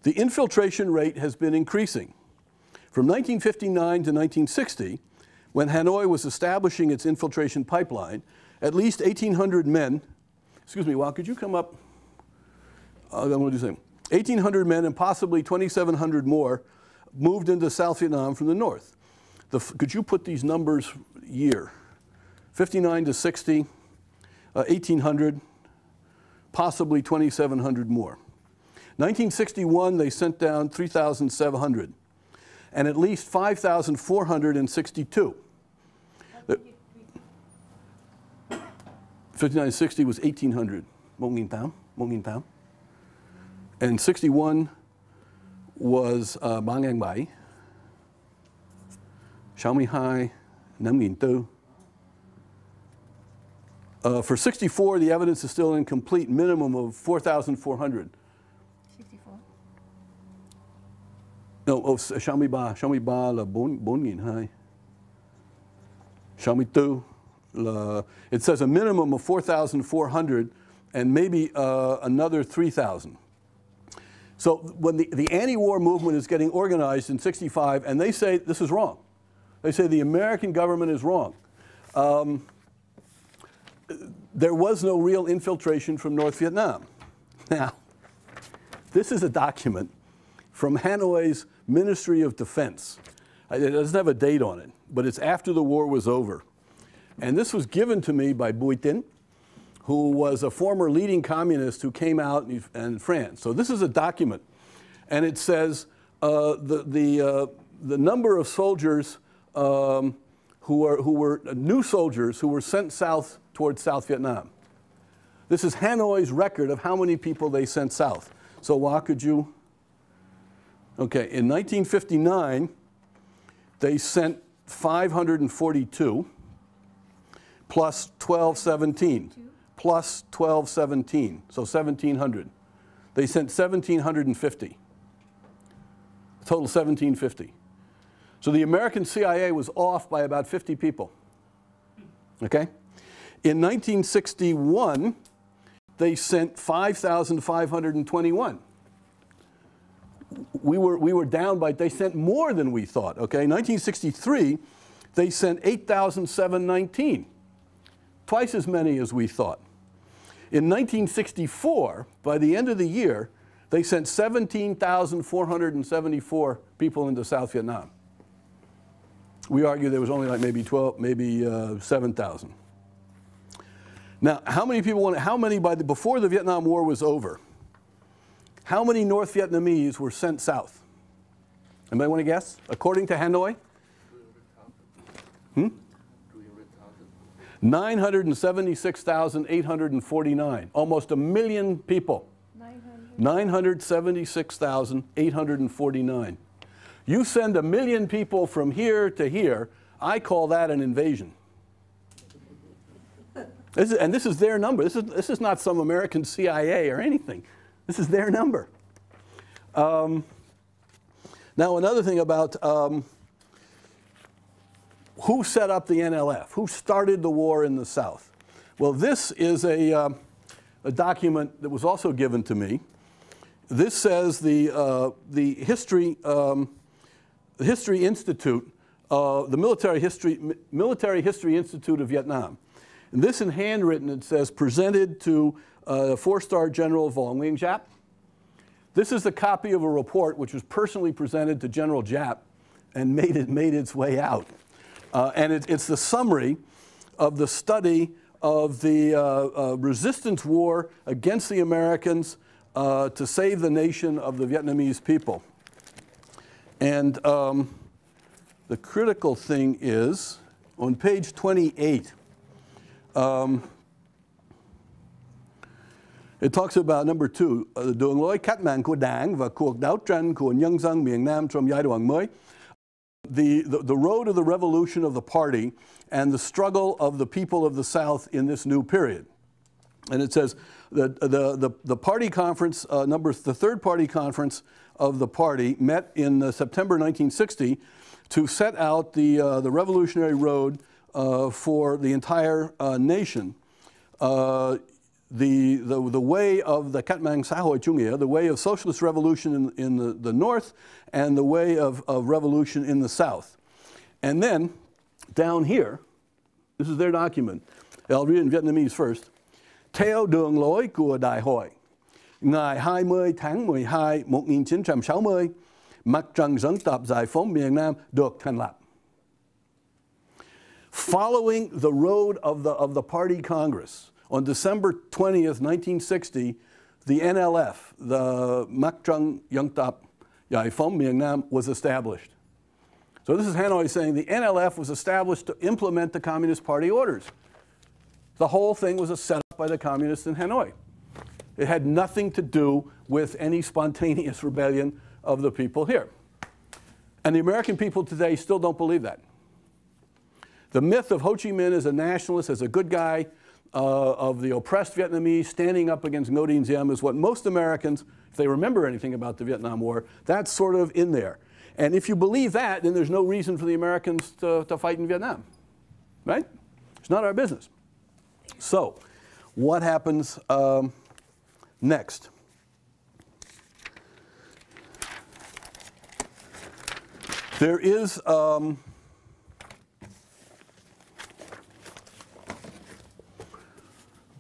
the infiltration rate has been increasing. From 1959 to 1960, when Hanoi was establishing its infiltration pipeline, at least 1,800 men, excuse me, Wow, could you come up? I'm going to do something. 1,800 men and possibly 2,700 more moved into South Vietnam from the north. Could you put these numbers year? 59 to 60, 1,800, possibly 2,700 more. 1961, they sent down 3,700, and at least 5,462. 59-60 was 1,800, and 61 was Ba Ngang Bai, 62, 5,400. For 64, the evidence is still incomplete, minimum of 4,400. 64? No, 63 là 4.200. 64 là, it says a minimum of 4,400 and maybe another 3,000. So when the anti-war movement is getting organized in 65, and they say this is wrong. They say the American government is wrong. There was no real infiltration from North Vietnam. Now, this is a document from Hanoi's Ministry of Defense. It doesn't have a date on it, but it's after the war was over. And this was given to me by Bui Tin, who was a former leading communist who came out in France. So this is a document, and it says the number of soldiers who were new soldiers who were sent south towards South Vietnam. This is Hanoi's record of how many people they sent south. So why could you? Okay, in 1959, they sent 542 plus 1217. Plus 1217, so 1,700. They sent 1,750. Total 1,750. So the American CIA was off by about 50 people. Okay? In 1961, they sent 5,521. We were down by, they sent more than we thought. Okay? 1963, they sent 8,719. Twice as many as we thought. In 1964, by the end of the year, they sent 17,474 people into South Vietnam. We argue there was only like maybe 7,000. Now, how many people before the Vietnam War was over, how many North Vietnamese were sent south? Anybody want to guess? According to Hanoi? 976,849, almost 1 million people. 976,849. You send 1 million people from here to here, I call that an invasion. This is their number. This is not some American CIA or anything. This is their number. Now another thing about who set up the NLF? Who started the war in the South? Well, this is a document that was also given to me. This says the History Institute, the Military History Institute of Vietnam. And this in handwritten, it says, presented to 4-star General Vuong Nguyen Giap. This is a copy of a report which was personally presented to General Giap and made its way out. And it's the summary of the study of the resistance war against the Americans to save the nation of the Vietnamese people. And the critical thing is, on page 28, it talks about number 2, đường lối cách mạng của Đảng và cuộc đấu tranh của nhân dân miền Nam trong giai đoạn mới. The road of the revolution of the party and the struggle of the people of the South in this new period. And it says that the party conference, the third party conference of the party met in September 1960 to set out the revolutionary road for the entire nation. The way of the Cách mạng xã hội chủ nghĩa, the way of socialist revolution in the north, and the way of revolution in the south. And then, down here, this is their document. I'll read it in Vietnamese first. Theo đường lối của đại hội, ngày 20 tháng 12 1960, Mặt trận dân tộc giải phóng miền Nam được thành lập. Following the road of the party congress, on December 20th, 1960, the NLF, the Mặt trận dân tộc giải phóng miền Nam, was established. So this is Hanoi saying the NLF was established to implement the Communist Party orders. The whole thing was a setup by the communists in Hanoi. It had nothing to do with any spontaneous rebellion of the people here. And the American people today still don't believe that. The myth of Ho Chi Minh as a nationalist, as a good guy, of the oppressed Vietnamese standing up against Ngo Dinh Diem is what most Americans, if they remember anything about the Vietnam War, that's sort of in there. And if you believe that, then there's no reason for the Americans to fight in Vietnam, right? It's not our business. So, what happens next? There is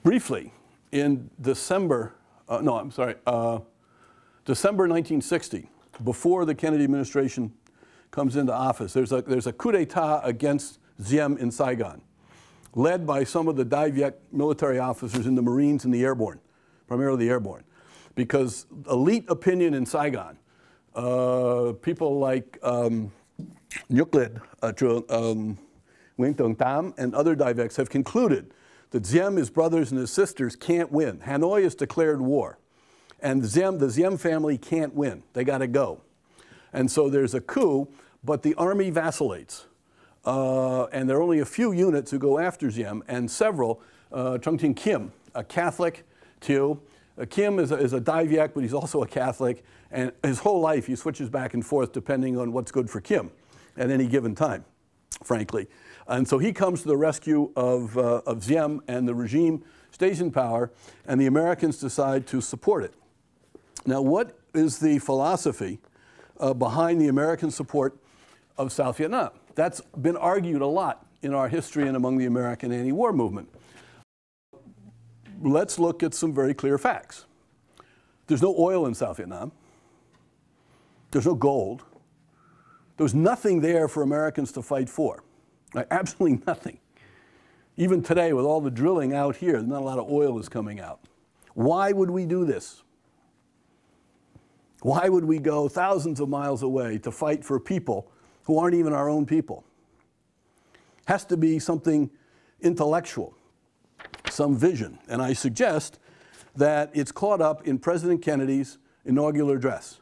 briefly in December 1960, before the Kennedy administration comes into office, there's a coup d'etat against Diem in Saigon, led by some of the Dai Viet military officers in the Marines and the airborne, primarily the airborne, because elite opinion in Saigon, people like Nyuklid, Nguyen Tuong Tam, and other Dai Viets have concluded that Diem, his brothers and his sisters, can't win. Hanoi has declared war. And the Diem family can't win. They got to go. And so there's a coup, but the army vacillates. And there are only a few units who go after Diem, and several, Trung Tin Kim, a Catholic, too. Kim is a Dai Viet, but he's also a Catholic. And his whole life, he switches back and forth depending on what's good for Kim at any given time, frankly. And so he comes to the rescue of Diem, and the regime stays in power, and the Americans decide to support it. Now, what is the philosophy behind the American support of South Vietnam? That's been argued a lot in our history and among the American anti-war movement. Let's look at some very clear facts. There's no oil in South Vietnam. There's no gold. There was nothing there for Americans to fight for. Like, absolutely nothing. Even today, with all the drilling out here, not a lot of oil is coming out. Why would we do this? Why would we go thousands of miles away to fight for people who aren't even our own people? Has to be something intellectual, some vision. And I suggest that it's caught up in President Kennedy's inaugural address,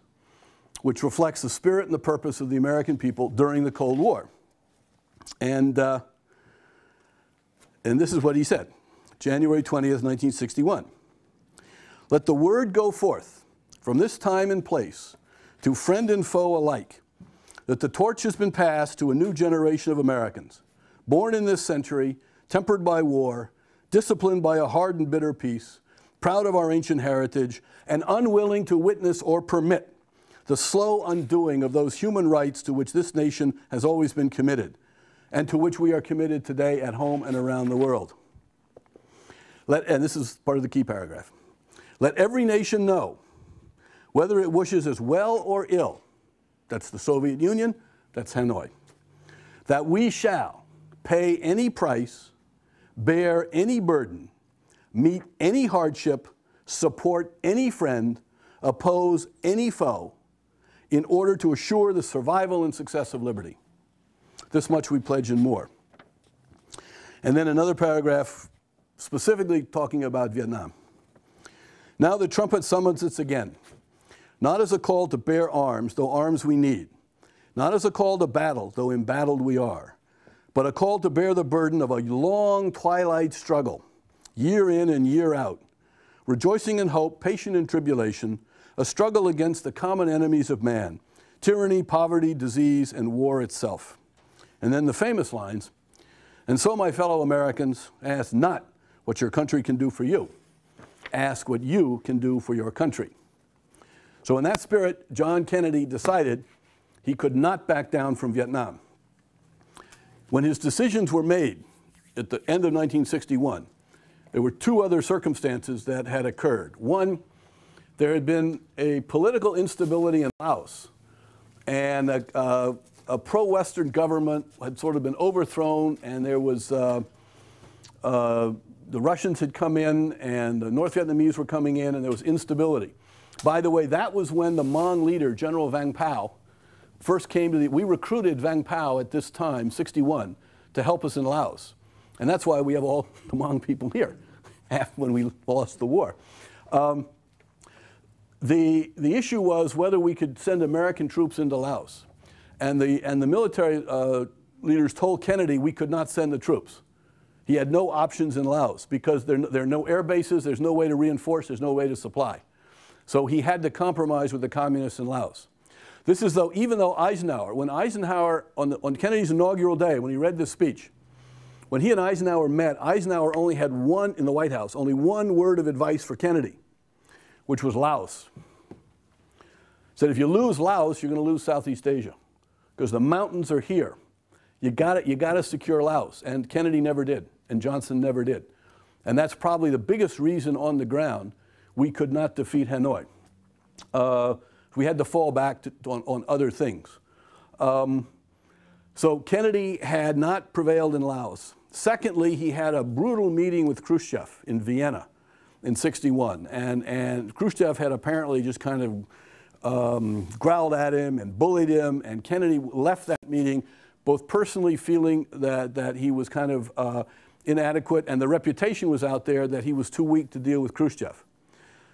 which reflects the spirit and the purpose of the American people during the Cold War. And this is what he said, January 20th, 1961. Let the word go forth from this time and place to friend and foe alike, that the torch has been passed to a new generation of Americans, born in this century, tempered by war, disciplined by a hard and bitter peace, proud of our ancient heritage, and unwilling to witness or permit the slow undoing of those human rights to which this nation has always been committed, and to which we are committed today at home and around the world. And this is part of the key paragraph. Let every nation know, whether it wishes as well or ill, that's the Soviet Union, that's Hanoi, that we shall pay any price, bear any burden, meet any hardship, support any friend, oppose any foe, in order to assure the survival and success of liberty. This much we pledge and more. And then another paragraph specifically talking about Vietnam. Now the trumpet summons us again, not as a call to bear arms, though arms we need, not as a call to battle, though embattled we are, but a call to bear the burden of a long twilight struggle, year in and year out, rejoicing in hope, patient in tribulation, a struggle against the common enemies of man, tyranny, poverty, disease, and war itself. And then the famous lines, and so my fellow Americans, ask not what your country can do for you, ask what you can do for your country. So in that spirit, John Kennedy decided he could not back down from Vietnam. When his decisions were made at the end of 1961, there were two other circumstances that had occurred. One, there had been a political instability in Laos, and a pro-Western government had sort of been overthrown, and there was the Russians had come in, and the North Vietnamese were coming in, and there was instability. By the way, that was when the Hmong leader, General Vang Pao, first came to we recruited Vang Pao at this time, 61, to help us in Laos. And that's why we have all the Hmong people here, when we lost the war. The issue was whether we could send American troops into Laos. And the military leaders told Kennedy we could not send the troops. He had no options in Laos because there are no air bases, there's no way to reinforce, there's no way to supply. So he had to compromise with the communists in Laos. This is though, even though Eisenhower, when Eisenhower, on Kennedy's inaugural day, when he read this speech, when he and Eisenhower met, Eisenhower only had one, in the White House, only one word of advice for Kennedy, which was Laos. Said, if you lose Laos, you're going to lose Southeast Asia, because the mountains are here. You got to secure Laos, and Kennedy never did, and Johnson never did. And that's probably the biggest reason on the ground we could not defeat Hanoi. We had to fall back on other things. So Kennedy had not prevailed in Laos. Secondly, he had a brutal meeting with Khrushchev in Vienna in '61. And Khrushchev had apparently just kind of growled at him and bullied him. And Kennedy left that meeting both personally feeling that he was kind of inadequate, and the reputation was out there that he was too weak to deal with Khrushchev.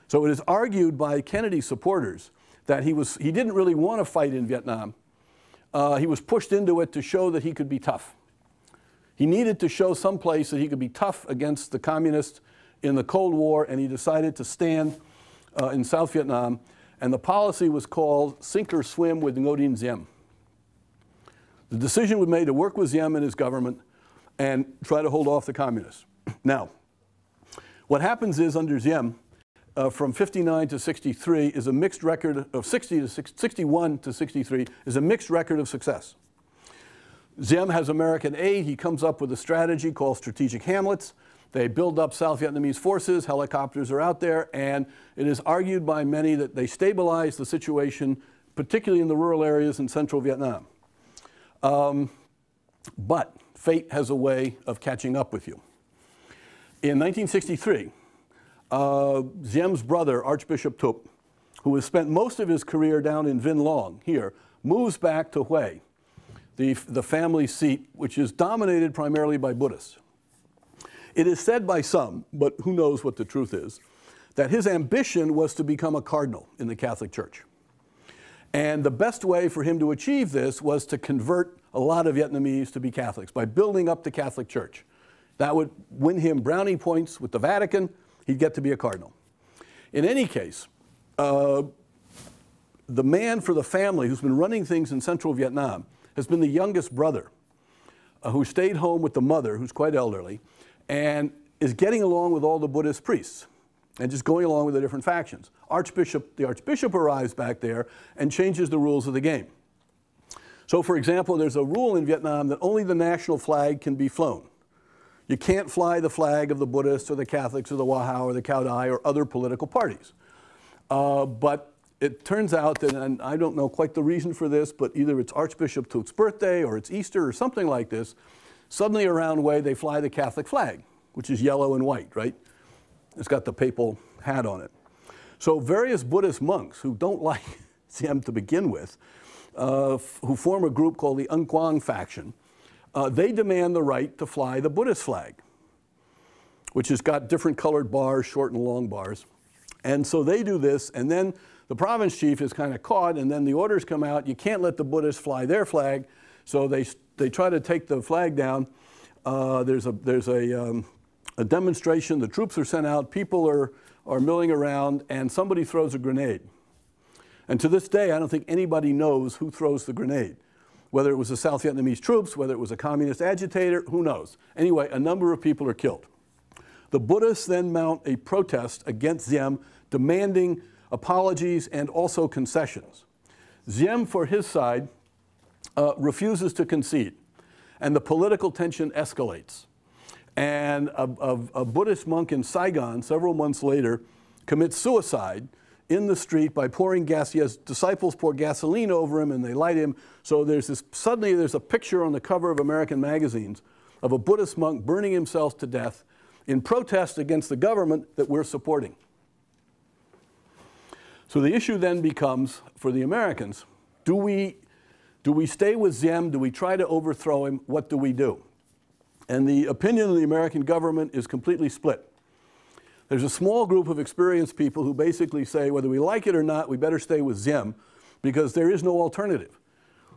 So it is argued by Kennedy supporters that he didn't really want to fight in Vietnam. He was pushed into it to show that he could be tough. He needed to show some place that he could be tough against the communists in the Cold War, and he decided to stand in South Vietnam. And the policy was called sink or swim with Ngo Dinh Diem. The decision was made to work with Diem and his government and try to hold off the communists. Now, what happens is under Diem, from 59 to 63 is a mixed record of 61 to 63 is a mixed record of success. Diem has American aid. He comes up with a strategy called strategic hamlets. They build up South Vietnamese forces. Helicopters are out there, and it is argued by many that they stabilize the situation, particularly in the rural areas in central Vietnam. But fate has a way of catching up with you. In 1963, Diem's brother, Archbishop Thup, who has spent most of his career down in Vinh Long here, moves back to Hue, the family seat, which is dominated primarily by Buddhists. It is said by some, but who knows what the truth is, that his ambition was to become a cardinal in the Catholic Church. And the best way for him to achieve this was to convert a lot of Vietnamese to be Catholics by building up the Catholic Church. That would win him brownie points with the Vatican. He'd get to be a cardinal. In any case, the man for the family who's been running things in central Vietnam has been the youngest brother who stayed home with the mother, who's quite elderly, and is getting along with all the Buddhist priests and just going along with the different factions. The Archbishop arrives back there and changes the rules of the game. So, for example, there's a rule in Vietnam that only the national flag can be flown. You can't fly the flag of the Buddhists or the Catholics or the Wahao or the Cao Dai or other political parties. But it turns out that, and I don't know quite the reason for this, but either it's Archbishop Thup's birthday or it's Easter or something like this, suddenly around Hue they fly the Catholic flag, which is yellow and white, right? It's got the papal hat on it. So various Buddhist monks who don't like Diem to begin with, who form a group called the Unquang faction, they demand the right to fly the Buddhist flag, which has got different colored bars, short and long bars. And so they do this, and then the province chief is kind of caught, and then the orders come out, you can't let the Buddhists fly their flag, so they try to take the flag down. There's a demonstration, the troops are sent out, people are milling around, and somebody throws a grenade. And to this day, I don't think anybody knows who throws the grenade. Whether it was the South Vietnamese troops, whether it was a communist agitator, who knows? Anyway, a number of people are killed. The Buddhists then mount a protest against Diem, demanding apologies and also concessions. Diem, for his side, refuses to concede, and the political tension escalates. And a Buddhist monk in Saigon, several months later, commits suicide in the street by pouring gas. His disciples pour gasoline over him and they light him. So suddenly there's a picture on the cover of American magazines of a Buddhist monk burning himself to death in protest against the government that we're supporting. So the issue then becomes, for the Americans, do we stay with Diem? Do we try to overthrow him? What do we do? And the opinion of the American government is completely split. There's a small group of experienced people who basically say, whether we like it or not, we better stay with Diem because there is no alternative.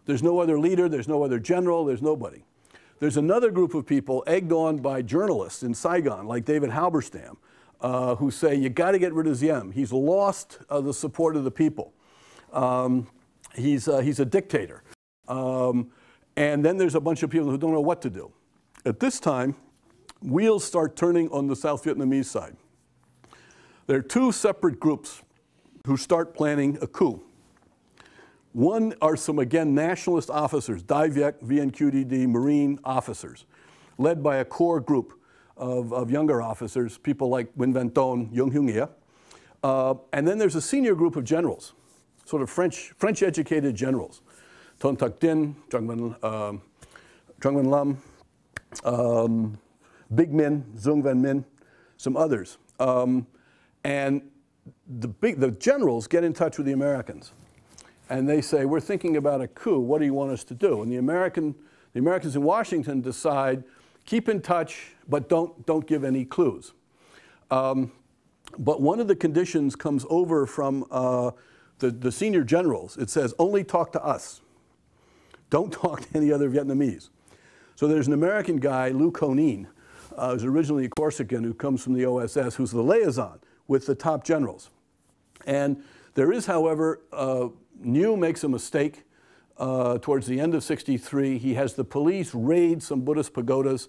There's no other leader, there's no other general, there's nobody. There's another group of people egged on by journalists in Saigon, like David Halberstam, who say, you got to get rid of Diem. He's lost the support of the people. he's a dictator. And then there's a bunch of people who don't know what to do. At this time, wheels start turning on the South Vietnamese side. There are two separate groups who start planning a coup. One are some, again, nationalist officers, Dai Viet, VNQDD, Marine officers, led by a core group of younger officers, people like Nguyen Van Ton, Yung Hyung Ia. And then there's a senior group of generals, sort of French-educated generals. Ton Thuc Dinh, Truong Van Lam, Big Minh, Dung Van Minh, some others. And the generals get in touch with the Americans. And they say, we're thinking about a coup. What do you want us to do? And the Americans in Washington decide, keep in touch, but don't give any clues. But one of the conditions comes over from the senior generals. It says, only talk to us. Don't talk to any other Vietnamese. So there's an American guy, Lou Conin, who's originally a Corsican, who comes from the OSS, who's the liaison with the top generals. And there is, however, Nhu makes a mistake towards the end of '63. He has the police raid some Buddhist pagodas,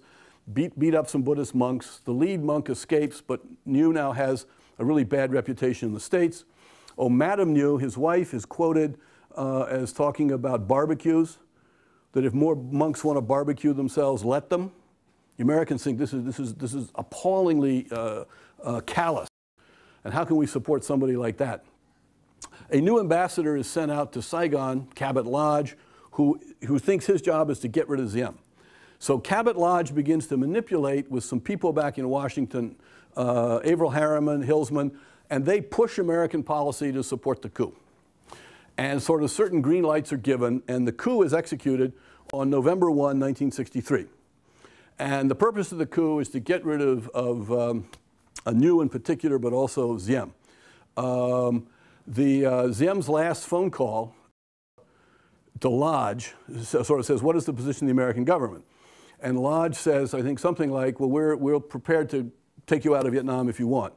beat up some Buddhist monks. The lead monk escapes, but Nhu now has a really bad reputation in the States. Oh, Madame Nhu, his wife, is quoted as talking about barbecues, that if more monks want to barbecue themselves, let them. The Americans think this is appallingly callous. And how can we support somebody like that? A new ambassador is sent out to Saigon, Cabot Lodge, who thinks his job is to get rid of Diem. So Cabot Lodge begins to manipulate with some people back in Washington, Averell Harriman, Hillsman, and they push American policy to support the coup. And sort of certain green lights are given, and the coup is executed on November 1, 1963. And the purpose of the coup is to get rid of Nhu in particular, but also Diem. Diem's last phone call to Lodge sort of says, what is the position of the American government? And Lodge says, I think something like, well, we're prepared to take you out of Vietnam if you want.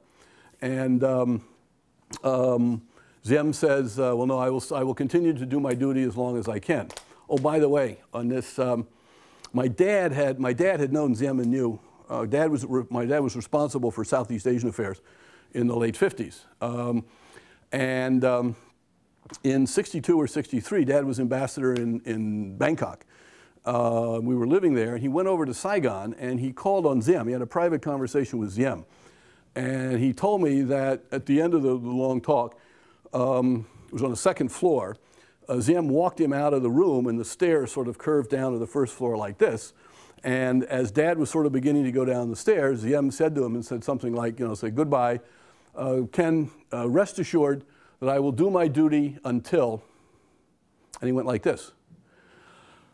And Diem says, well, no, I will continue to do my duty as long as I can. Oh, by the way, on this, my dad had known Diem and Nhu. My dad was responsible for Southeast Asian affairs in the late 50s. In 62 or 63, Dad was ambassador in Bangkok. We were living there, and he went over to Saigon, and he called on Diem. He had a private conversation with Diem. And he told me that at the end of the long talk, it was on the second floor, Diem walked him out of the room, and the stairs sort of curved down to the first floor like this. And as Dad was sort of beginning to go down the stairs, Diem said to him and said something like, say goodbye. Ken, rest assured that I will do my duty until, and he went like this,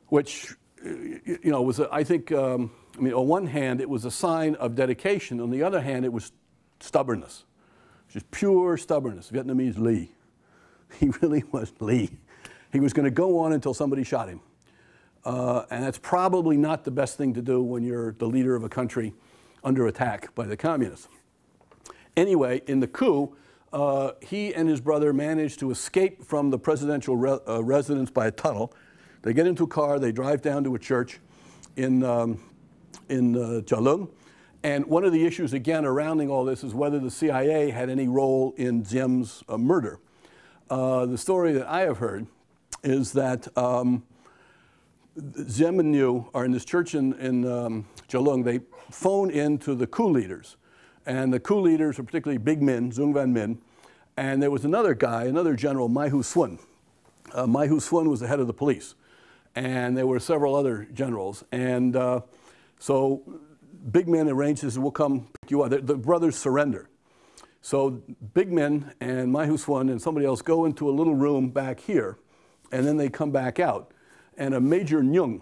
which, was, I think, on one hand, it was a sign of dedication. On the other hand, it was stubbornness, just pure stubbornness. Vietnamese Lee. He really was Lee. He was going to go on until somebody shot him. And that's probably not the best thing to do when you're the leader of a country under attack by the communists. Anyway, in the coup, he and his brother managed to escape from the presidential residence by a tunnel. They get into a car, they drive down to a church in Cha Lung. And one of the issues, again, surrounding all this is whether the CIA had any role in Diem's murder. The story that I have heard is that Diem and Nhu are in this church in Cha Lung. They phone in to the coup leaders. And the coup leaders are particularly Big Minh, Dung Van Minh. And there was another guy, another general, Mai Hu Xuân. Mai Hu Xuân was the head of the police. And there were several other generals. And so Big Minh arranges, we'll come pick you up. The brothers surrender. So Big Minh and Mai Hu Xuân and somebody else go into a little room back here. And then they come back out. And a Major Nhung,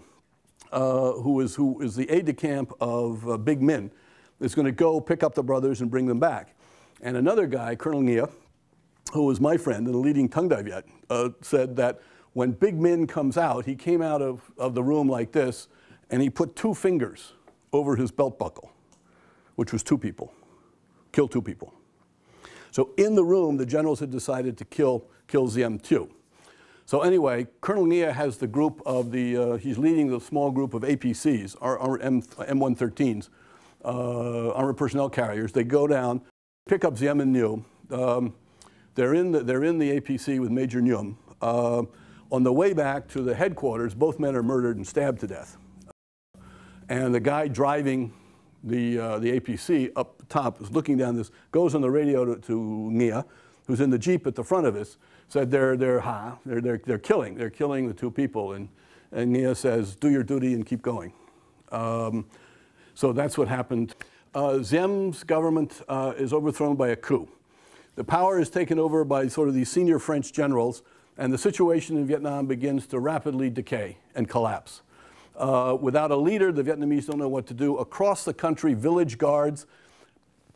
who is the aide-de-camp of Big Minh, is going to go pick up the brothers and bring them back. And another guy, Colonel Nghia, who was my friend and a leading Tung Dai Viet, said that when Big Minh comes out, he came out of the room like this, and he put 2 fingers over his belt buckle, which was 2 people, kill 2 people. So in the room, the generals had decided to kill Diem too. So anyway, Colonel Nghia has the group of he's leading the small group of APCs, M113s, armored personnel carriers. They go down, pick up Diem and Nhieu. They're in the APC with Major Nhieu. On the way back to the headquarters, both men are murdered and stabbed to death. And the guy driving the APC up top is looking down this, goes on the radio to Nghia, who's in the Jeep at the front of us, said they're killing the two people. And Nghia says, do your duty and keep going. So that's what happened. Diem's government is overthrown by a coup. The power is taken over by sort of these senior French generals, and the situation in Vietnam begins to rapidly decay and collapse. Without a leader, the Vietnamese don't know what to do. Across the country, village guards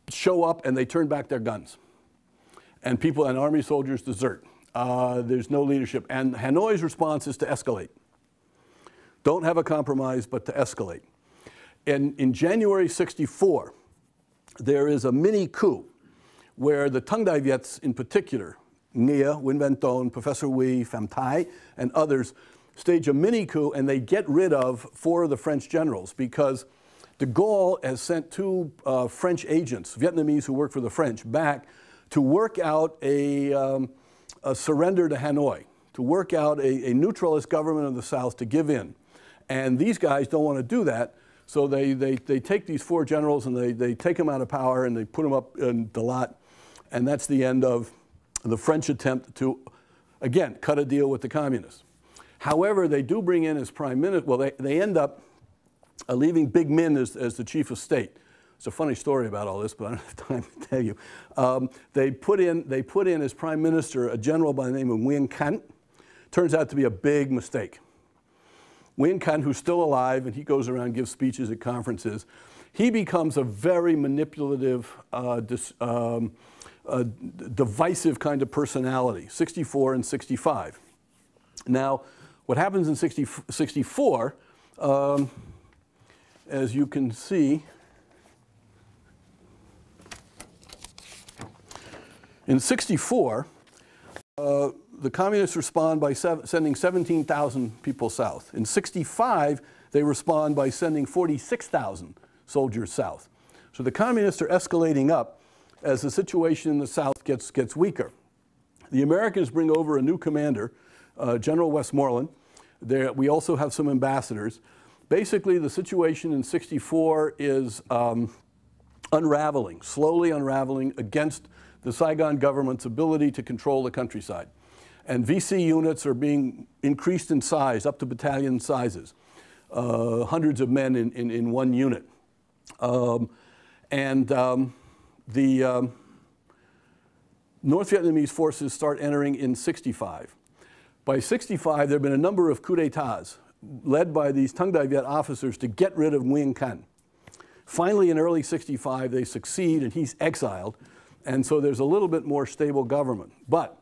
show up and they turn back their guns. And people and army soldiers desert. There's no leadership. And Hanoi's response is to escalate. Don't have a compromise, but to escalate. In January '64, there is a mini coup where the Tung Dai Viets in particular, Nghia, Nguyen Van Ton, Professor Huy, Pham Thai, and others, stage a mini coup, and they get rid of 4 of the French generals because de Gaulle has sent 2 French agents, Vietnamese who work for the French, back to work out a surrender to Hanoi, to work out a neutralist government of the South to give in. And these guys don't want to do that, so they take these 4 generals and they take them out of power and they put them up in Dalat, and that's the end of the French attempt to, again, cut a deal with the communists. However, they do bring in as prime minister, well, they end up leaving Big Min as the chief of state. It's a funny story about all this, but I don't have time to tell you. They put in as prime minister a general by the name of Nguyen Canh. Turns out to be a big mistake. Nguyen Canh, who's still alive, and he goes around and gives speeches at conferences, he becomes a very manipulative, divisive kind of personality, 64 and 65. Now, what happens in 64, as you can see, in 64, the communists respond by sending 17,000 people south. In 65, they respond by sending 46,000 soldiers south. So the communists are escalating up as the situation in the South gets weaker. The Americans bring over a new commander, General Westmoreland. We also have some ambassadors. Basically, the situation in 64 is unraveling, slowly unraveling against the Saigon government's ability to control the countryside. And VC units are being increased in size, up to battalion sizes, hundreds of men in one unit. The North Vietnamese forces start entering in 65. By 65, there have been a number of coups d'etats led by these Tung Dai Viet officers to get rid of Nguyen Canh. Finally, in early 65, they succeed and he's exiled. And so there's a little bit more stable government. But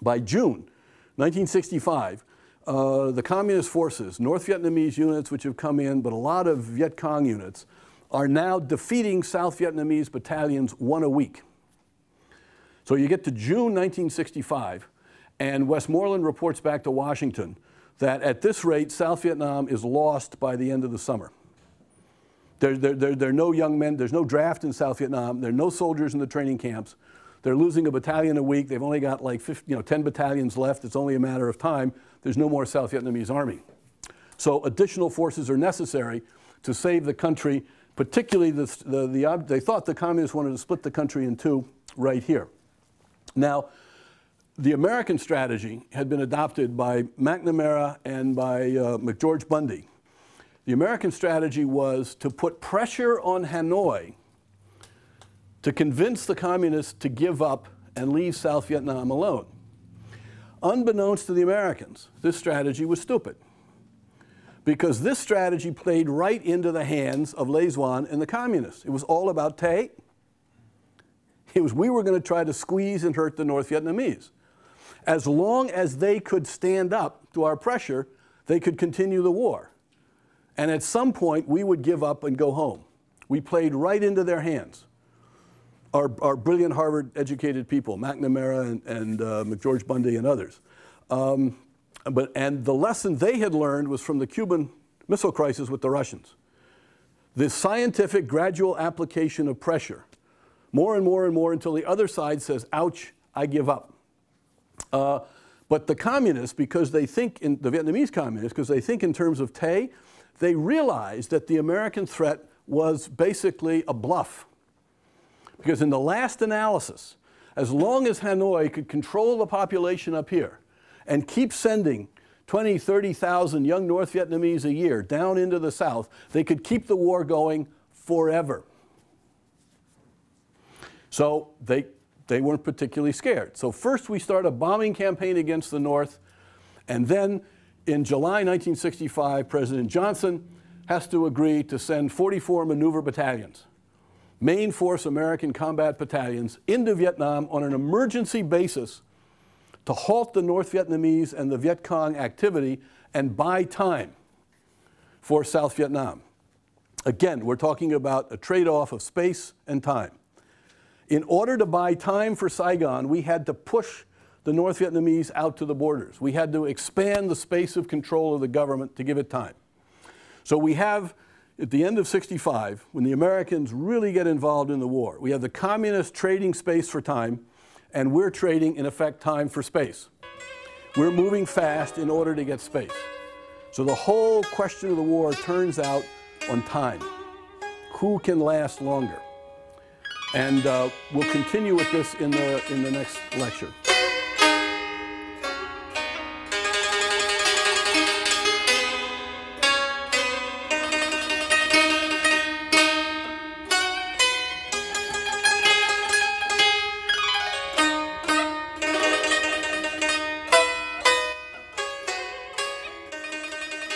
by June 1965, the communist forces, North Vietnamese units which have come in, but a lot of Viet Cong units, are now defeating South Vietnamese battalions 1 a week. So you get to June 1965, and Westmoreland reports back to Washington that at this rate, South Vietnam is lost by the end of the summer. There are no young men, there's no draft in South Vietnam, there are no soldiers in the training camps. They're losing a battalion a week, they've only got like 10 battalions left, it's only a matter of time, there's no more South Vietnamese army. So additional forces are necessary to save the country, particularly they thought the communists wanted to split the country in 2 right here. Now, the American strategy had been adopted by McNamara and by McGeorge Bundy. The American strategy was to put pressure on Hanoi to convince the communists to give up and leave South Vietnam alone. Unbeknownst to the Americans, this strategy was stupid, because this strategy played right into the hands of Lê Duan and the communists. It was all about Tay. We were going to try to squeeze and hurt the North Vietnamese. As long as they could stand up to our pressure, they could continue the war. And at some point, we would give up and go home. We played right into their hands. Our brilliant Harvard-educated people, McNamara and McGeorge Bundy and others. And the lesson they had learned was from the Cuban Missile Crisis with the Russians. The scientific gradual application of pressure, more and more and more until the other side says, ouch, I give up. But the communists, because they think, the Vietnamese communists, because they think in terms of Tay, they realized that the American threat was basically a bluff. Because in the last analysis, as long as Hanoi could control the population up here and keep sending 20, 30,000 young North Vietnamese a year down into the South, they could keep the war going forever. So they weren't particularly scared. So first we start a bombing campaign against the North, and then in July 1965, President Johnson has to agree to send 44 maneuver battalions, main force American combat battalions, into Vietnam on an emergency basis to halt the North Vietnamese and the Viet Cong activity and buy time for South Vietnam. Again, we're talking about a trade-off of space and time. In order to buy time for Saigon, we had to push the North Vietnamese out to the borders. We had to expand the space of control of the government to give it time. So we have, at the end of '65, when the Americans really get involved in the war, we have the communists trading space for time, and we're trading, in effect, time for space. We're moving fast in order to get space. So the whole question of the war turns out on time. Who can last longer? And we'll continue with this in the next lecture.